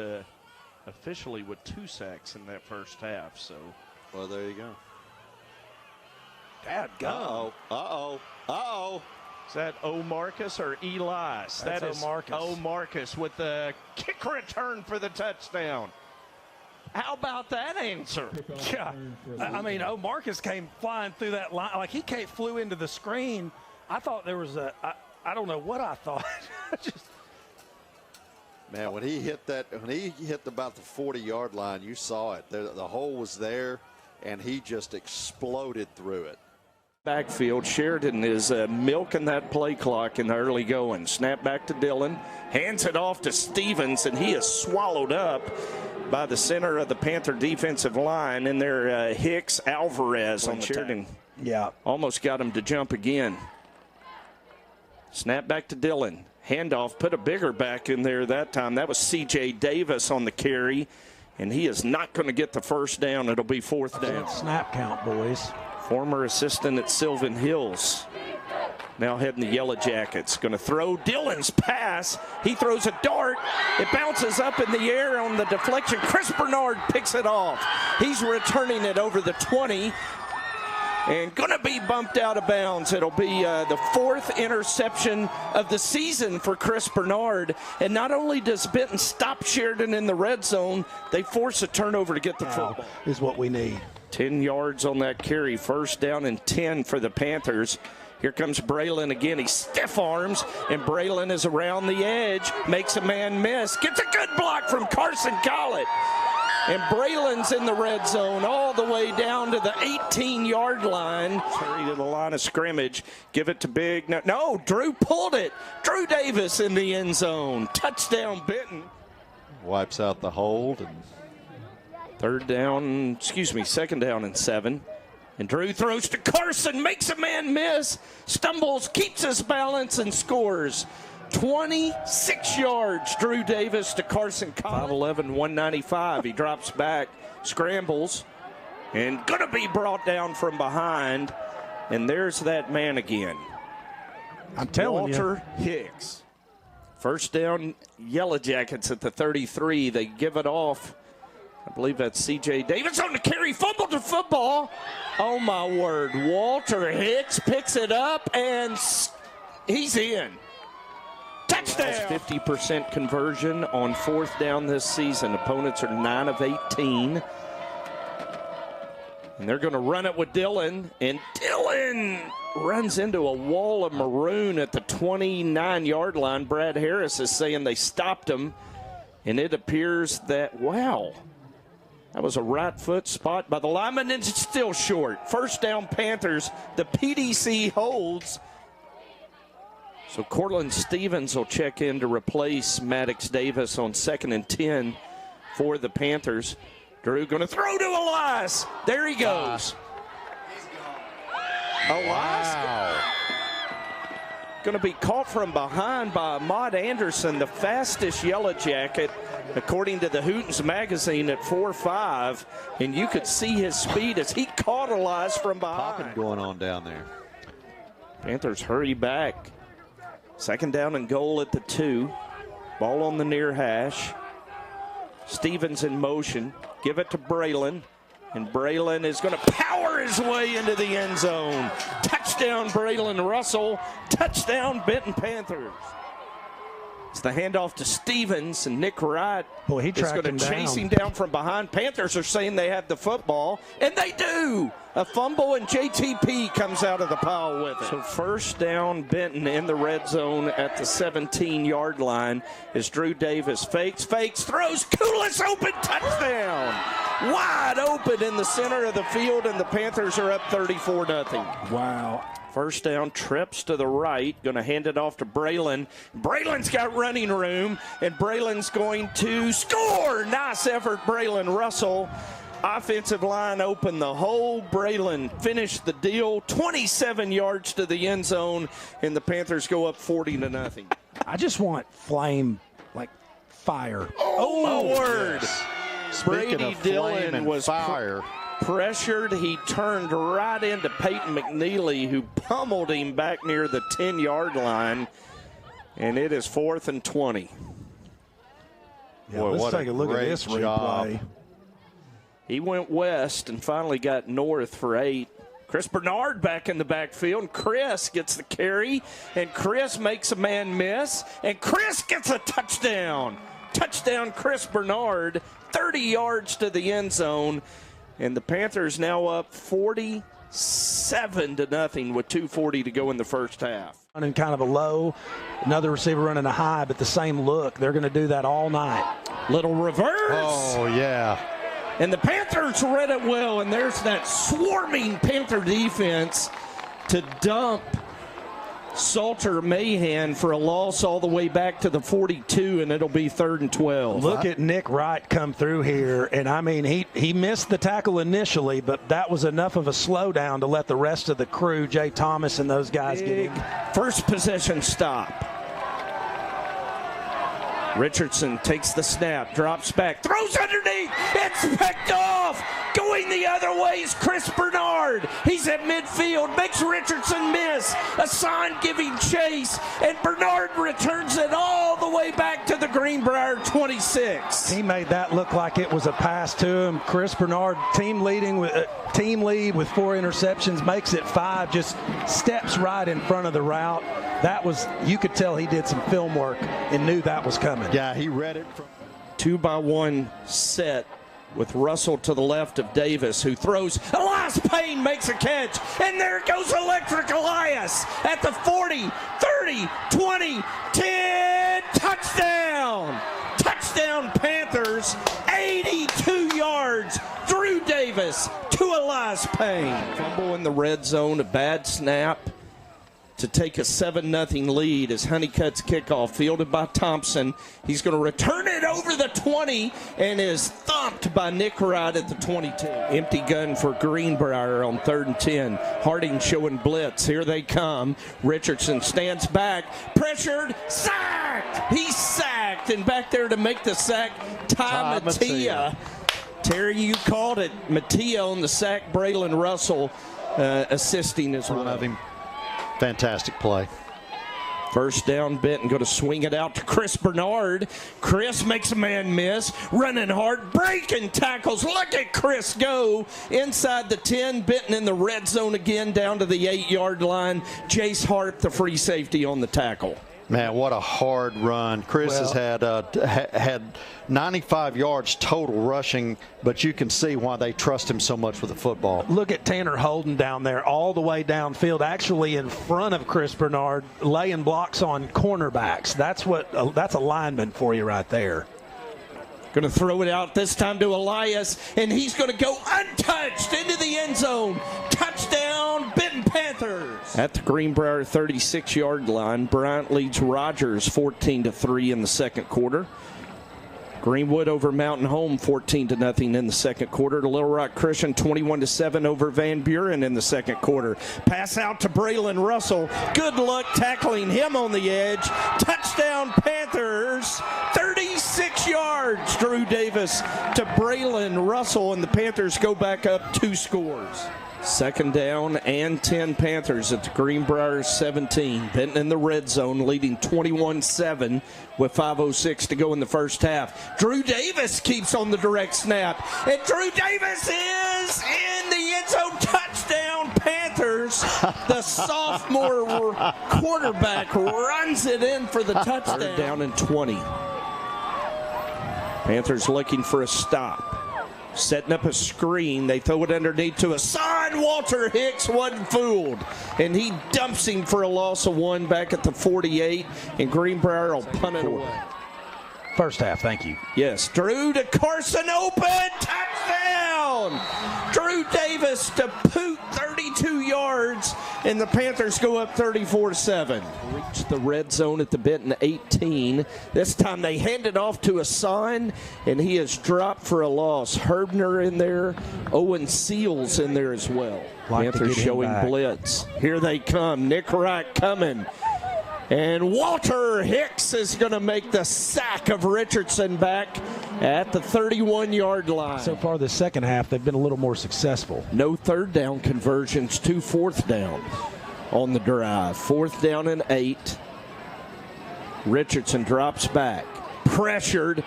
officially with 2 sacks in that first half. So, well, there you go. Dadgum. Uh-oh. Is that O'Marcus or Elias? That's that is O'Marcus. O'Marcus with the kick return for the touchdown. How about that answer? Yeah. O'Marcus came flying through that line. Like, he flew into the screen. I thought there was I don't know what I thought. Man, when he hit about the 40-yard line, you saw it. The hole was there. and he just exploded through it. Backfield, Sheridan is milking that play clock in the early going. Snap back to Dillon, hands it off to Stevens, and he is swallowed up by the center of the Panther defensive line, and their Hicks Alvarez on Sheridan. Yeah. Almost got him to jump again. Snap back to Dillon. Handoff, put a bigger back in there that time. That was C.J. Davis on the carry, and he is not going to get the first down. It'll be fourth down. Snap count, boys. Former assistant at Sylvan Hills. Now heading the Yellow Jackets. Going to throw Dillon's pass. He throws a dart. It bounces up in the air on the deflection. Chris Bernard picks it off. He's returning it over the 20. And going to be bumped out of bounds. It'll be the fourth interception of the season for Chris Bernard. And not only does Benton stop Sheridan in the red zone, they force a turnover to get the football. Is what we need. 10 yards on that carry. First down and 10 for the Panthers. Here comes Braylon again. He stiff arms, and Braylon is around the edge, makes a man miss, gets a good block from Carson Collett. And Braylon's in the red zone all the way down to the 18-yard line. Hurry to the line of scrimmage. Give it to Big. No, Drew pulled it. Drew Davis in the end zone. Touchdown, Benton. Wipes out the hold. And second down and 7. And Drew throws to Carson, makes a man miss, stumbles, keeps his balance, and scores. 26 yards, Drew Davis to Carson Collett. 5'11", 195. He drops back, scrambles, and going to be brought down from behind. And there's that man again. I'm telling Walter Hicks. First down, Yellow Jackets at the 33. They give it off. I believe that's C.J. Davis on the carry, fumble to football. Oh, my word. Walter Hicks picks it up, and he's in. Touchdown. 50% conversion on fourth down this season. Opponents are 9 of 18. And they're going to run it with Dillon, and Dillon runs into a wall of maroon at the 29-yard line. Brad Harris is saying they stopped him, and it appears that, wow, that was a right foot spot by the lineman, and it's still short. First down, Panthers. The PDC holds. So Cortland Stevens will check in to replace Maddox Davis on 2nd and 10 for the Panthers. Drew going to throw to Elias. There he goes. Elias going to be caught from behind by Ahmad Anderson, the fastest Yellow Jacket, according to the Hootens magazine, at 4.5. And you could see his speed as he caught Elias from behind. Popping going on down there. Panthers hurry back. Second down and goal at the 2. Ball on the near hash. Stevens in motion. Give it to Braylon. And Braylon is going to power his way into the end zone. Touchdown, Braylon Russell. Touchdown, Benton Panthers. It's the handoff to Stevens, and Nick Wright is going to chase him down from behind. Panthers are saying they have the football, and they do. A fumble, and JTP comes out of the pile with it. So first down, Benton in the red zone at the 17-yard line as Drew Davis fakes, throws, Koulis open, touchdown. Wide open in the center of the field, and the Panthers are up 34-0. Wow. First down, trips to the right, going to hand it off to Braylon. Braylon's got running room, and Braylon's going to score. Nice effort, Braylon Russell. Offensive line open the hole. Braylon finished the deal. 27 yards to the end zone, and the Panthers go up 40-0. I just want flame, like fire. Oh my word. Speaking Brady of flame Dillon and was fire. Pressured. He turned right into Peyton McNeely, who pummeled him back near the 10-yard line. And it is 4th and 20. Yeah, Boy, let's take a look at this replay. He went west and finally got north for 8. Chris Bernard back in the backfield. And Chris gets the carry, and Chris makes a man miss, and Chris gets a touchdown. Touchdown, Chris Bernard, 30 yards to the end zone. And the Panthers now up 47-0 with 2:40 to go in the first half. Running kind of a low, another receiver running a high, but the same look. They're going to do that all night. Little reverse. Oh, yeah. And the Panthers read it well, and there's that swarming Panther defense to dump Salter Mahan for a loss all the way back to the 42, and it'll be 3rd and 12. Look at Nick Wright come through here, and I mean, he missed the tackle initially, but that was enough of a slowdown to let the rest of the crew, Jay Thomas and those guys, get in. First possession stop. Richardson takes the snap, drops back, throws underneath. It's picked off. Going the other way is Chris Bernard. He's at midfield, makes Richardson miss. Hassan giving chase, and Bernard returns it all the way back to the Greenbrier 26. He made that look like it was a pass to him. Chris Bernard, team lead with 4 interceptions, makes it 5. Just steps right in front of the route. That was, you could tell he did some film work and knew that was coming. Yeah, he read it. 2-by-1 set with Russell to the left of Davis, who throws. Elias Payne makes a catch, and there goes Electric Elias at the 40, 30, 20, 10, touchdown! Touchdown Panthers, 82 yards. Drew Davis to Elias Payne. Fumble in the red zone, a bad snap to take a 7-0 lead as Honeycutt's kickoff fielded by Thompson. He's going to return it over the 20 and is thumped by Nick Wright at the 22. Empty gun for Greenbrier on 3rd and 10. Harding showing blitz. Here they come. Richardson stands back, pressured, sacked. He's sacked, and back there to make the sack, Ty Mattia. Terry, you called it. Mattia on the sack. Braylon Russell assisting as well. Of him. Fantastic play. First down, Benton going to swing it out to Chris Bernard. Chris makes a man miss, running hard, breaking tackles. Look at Chris go inside the 10. Benton in the red zone again, down to the 8-yard line. Jace Hart, the free safety, on the tackle. Man, what a hard run. Chris has had 95 yards total rushing, but you can see why they trust him so much with the football. Look at Tanner Holden down there all the way downfield, actually in front of Chris Bernard, laying blocks on cornerbacks. That's a lineman for you right there. Going to throw it out this time to Elias, and he's going to go untouched into the end zone. Touchdown, Benton Panthers. At the Greenbrier 36-yard line, Bryant leads Rogers 14-3 in the second quarter. Greenwood over Mountain Home 14-0 in the second quarter. To Little Rock Christian 21-7 over Van Buren in the second quarter. Pass out to Braylon Russell. Good luck tackling him on the edge. Touchdown Panthers. 36 yards. Drew Davis to Braylon Russell, and the Panthers go back up 2 scores. Second down and 10 Panthers at the Greenbrier 17. Benton in the red zone, leading 21-7 with 5:06 to go in the first half. Drew Davis keeps on the direct snap, and Drew Davis is in the end zone. Touchdown Panthers. The sophomore quarterback runs it in for the touchdown. Third down and 20. Panthers looking for a stop. Setting up a screen. They throw it underneath to Hassan. Walter Hicks wasn't fooled, and he dumps him for a loss of 1 back at the 48, and Greenbrier will punt it away. First half, thank you. Yes, Drew to Carson, open, touchdown! Drew Davis to Poot, 32 yards, and the Panthers go up 34-7. Reach the red zone at the Benton 18. This time they hand it off to Hassan, and he is dropped for a loss. Herbner in there, Owen Seals in there as well. Panthers showing blitz. Here they come. Nick Wright coming. And Walter Hicks is going to make the sack of Richardson back at the 31-yard line. So far this second half, they've been a little more successful. No third down conversions, 2 fourth down on the drive. 4th down and 8. Richardson drops back. Pressured.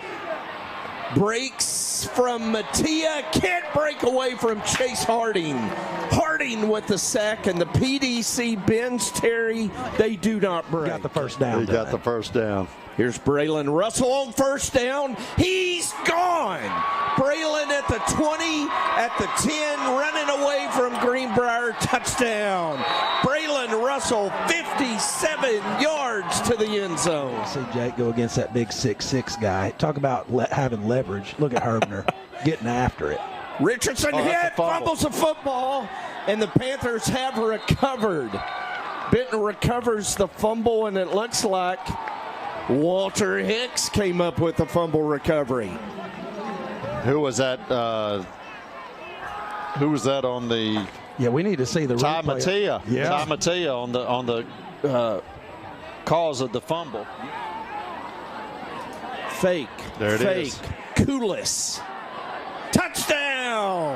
Breaks from Mattia. Can't break away from Chase Harding. Harding with the sack, and the PDC bends Terry. They do not break. Got the first down. He got the first down. Here's Braylon Russell on first down. He's gone. Braylon at the 20, at the 10, running away from Greenbrier. Touchdown. Braylon Russell, 57 yards to the end zone. See Jake go against that big 6'6" guy. Talk about having leverage. Look at Herbner. getting after it. Richardson that's hit, a fumble. fumbles the football, and the Panthers have recovered. Benton recovers the fumble, and it looks like Walter Hicks came up with the fumble recovery. Who was that? Who was that on the? Yeah, we need to see the Ty replay. Mattia. Yeah. Ty Mattia on the cause of the fumble. Fake. There it Fake. is. Koulis. Touchdown!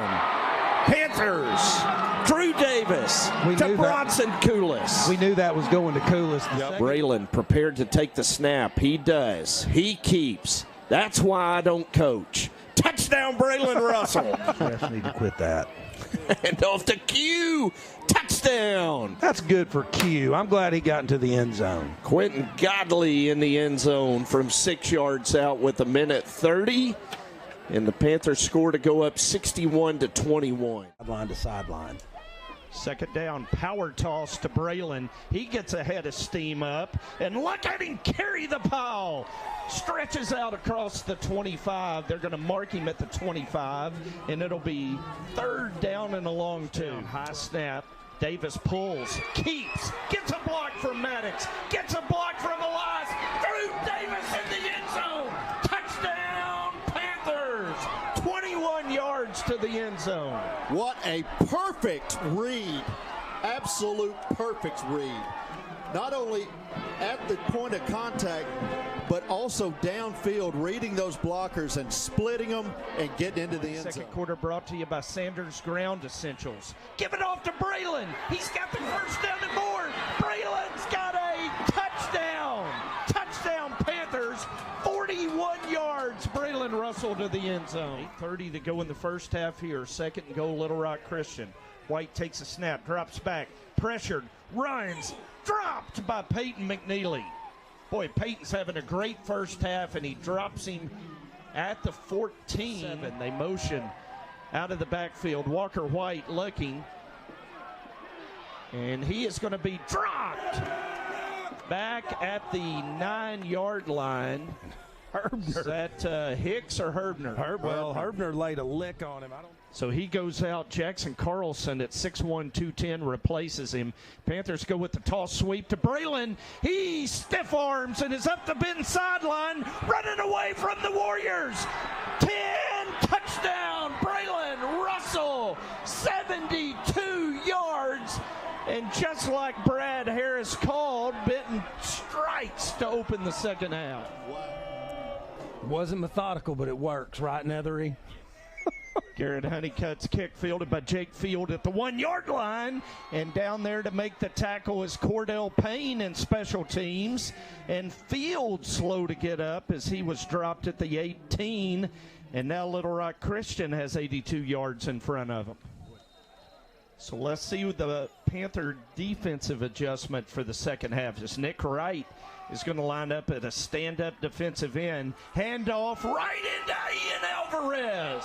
Panthers. Drew Davis We to knew that. Bronson Koulis. We knew that was going to Koulis. Braylon prepared to take the snap. He does. He keeps. That's why I don't coach. Touchdown, Braylon Russell. Refs need to quit that. And off to Q. Touchdown. That's good for Q. I'm glad he got into the end zone. Quentin Godley in the end zone from 6 yards out with 1:30. And the Panthers score to go up 61-21. Sideline to sideline. Second down, power toss to Braylon. He gets ahead of steam up, and look at him carry the ball. Stretches out across the 25. They're going to mark him at the 25, and it'll be third down and a long two. High snap. Davis pulls, keeps, gets a block from Maddox, gets a block from Elias. Drew Davis in the end zone. Touchdown, Panthers. 21 yards to the end zone. What a perfect read. Absolute perfect read. Not only at the point of contact, but also downfield, reading those blockers and splitting them and getting into the end zone. Second quarter brought to you by Sanders Ground Essentials. Give it off to Braylon. He's got the first down and more. Braylon's got a touchdown. Touchdown, Panthers. 41 yards. Braylon Russell to the end zone. 8:30 to go in the first half here. Second and goal, Little Rock Christian. White takes a snap, drops back, pressured, runs, dropped by Peyton McNeely. Boy, Peyton's having a great first half, and he drops him at the 14. And they motion out of the backfield. Walker White looking, and he is going to be dropped back at the 9-yard line. Herbner. Is that Hicks or Herbner? Herbner laid a lick on him. So he goes out. Jackson Carlson at 6'1", 210 replaces him. Panthers go with the toss sweep to Braylon. He stiff arms and is up the Benton sideline, running away from the Warriors. 10 touchdown, Braylon Russell, 72 yards. And just like Brad Harris called, Benton strikes to open the second half. Wasn't methodical, but it works, right, Nethery? Garrett Honeycutt's kick fielded by Jake Field at the 1-yard line. And down there to make the tackle is Cordell Payne in special teams. And Field slow to get up as he was dropped at the 18. And now Little Rock Christian has 82 yards in front of him. So let's see what the Panther defensive adjustment for the second half is. Nick Wright is going to line up at a stand-up defensive end. Handoff right into Ian Alvarez.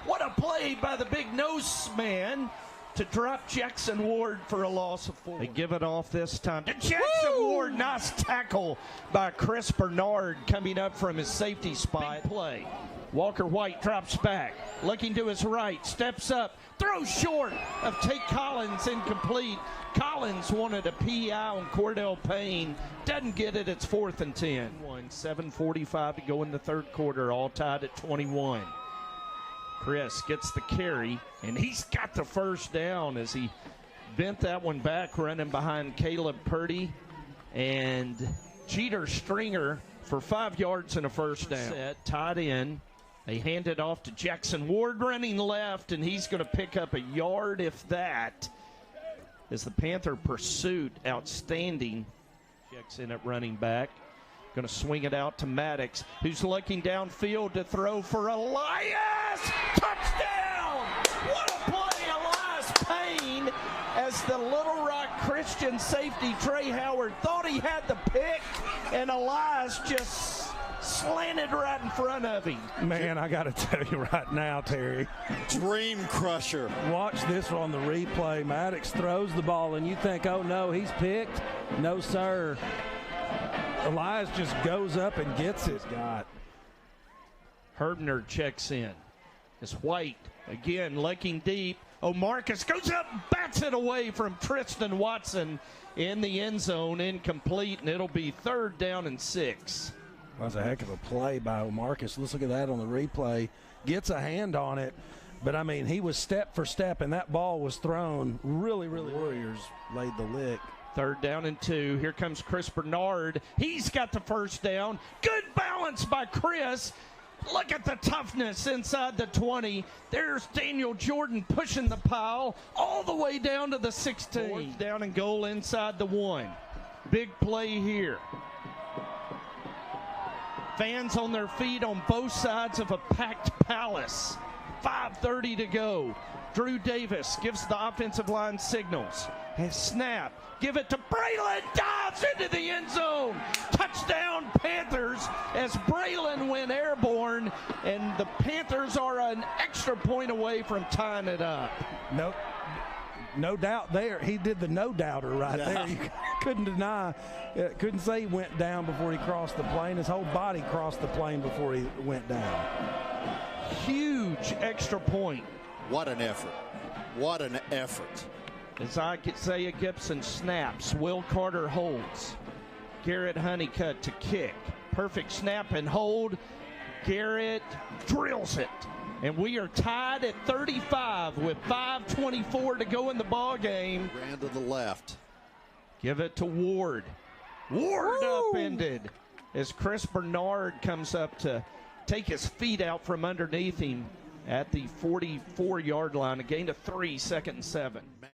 What a play by the big nose man to drop Jackson Ward for a loss of 4. They give it off this time to Jackson Ward. Nice tackle by Chris Bernard coming up from his safety spot. Big play. Walker White drops back, looking to his right, steps up, throws short of Tate Collins, incomplete. Collins wanted a PI on Cordell Payne. Doesn't get it. It's 4th and 10. 7:45 to go in the third quarter, all tied at 21. Chris gets the carry, and he's got the first down as he bent that one back, running behind Caleb Purdy and Jeter Stringer for 5 yards and a first down. Set, tied in. They hand it off to Jackson Ward running left, and he's going to pick up a yard, if that, as the Panther pursuit outstanding. Jackson at running back. Going to swing it out to Maddox, who's looking downfield to throw for Elias. Touchdown! What a play, Elias Payne, as the Little Rock Christian safety Trey Howard thought he had the pick, and Elias just slanted right in front of him. Man, I got to tell you right now, Terry. Dream crusher. Watch this on the replay. Maddox throws the ball, and you think, oh, no, he's picked. No, sir. Elias just goes up and gets it. Herbner checks in. As White again looking deep. O'Marcus goes up, bats it away from Tristan Watson in the end zone, incomplete, and it'll be 3rd down and 6. That was a heck of a play by O'Marcus. Let's look at that on the replay. Gets a hand on it, but I mean, he was step for step, and that ball was thrown really. Warriors laid the lick. 3rd down and 2. Here comes Chris Bernard. He's got the first down. Good balance by Chris. Look at the toughness inside the 20. There's Daniel Jordan pushing the pile all the way down to the 16. 4th down and goal inside the 1. Big play here. Fans on their feet on both sides of a packed Palace. 5:30 to go. Drew Davis gives the offensive line signals. And snap. Give it to Braylon. Dives into the end zone. Touchdown Panthers as Braylon went airborne. And the Panthers are an extra point away from tying it up. No doubt there. He did the no doubter right there. You couldn't deny. Couldn't say he went down before he crossed the plane. His whole body crossed the plane before he went down. Huge extra point. What an effort. What an effort. As Isaiah Gibson snaps, Will Carter holds. Garrett Honeycutt to kick. Perfect snap and hold. Garrett drills it. And we are tied at 35 with 5:24 to go in the ball game. Ran to the left. Give it to Ward. Ward upended as Chris Bernard comes up to take his feet out from underneath him at the 44-yard line. A gain of 3, 2nd and 7.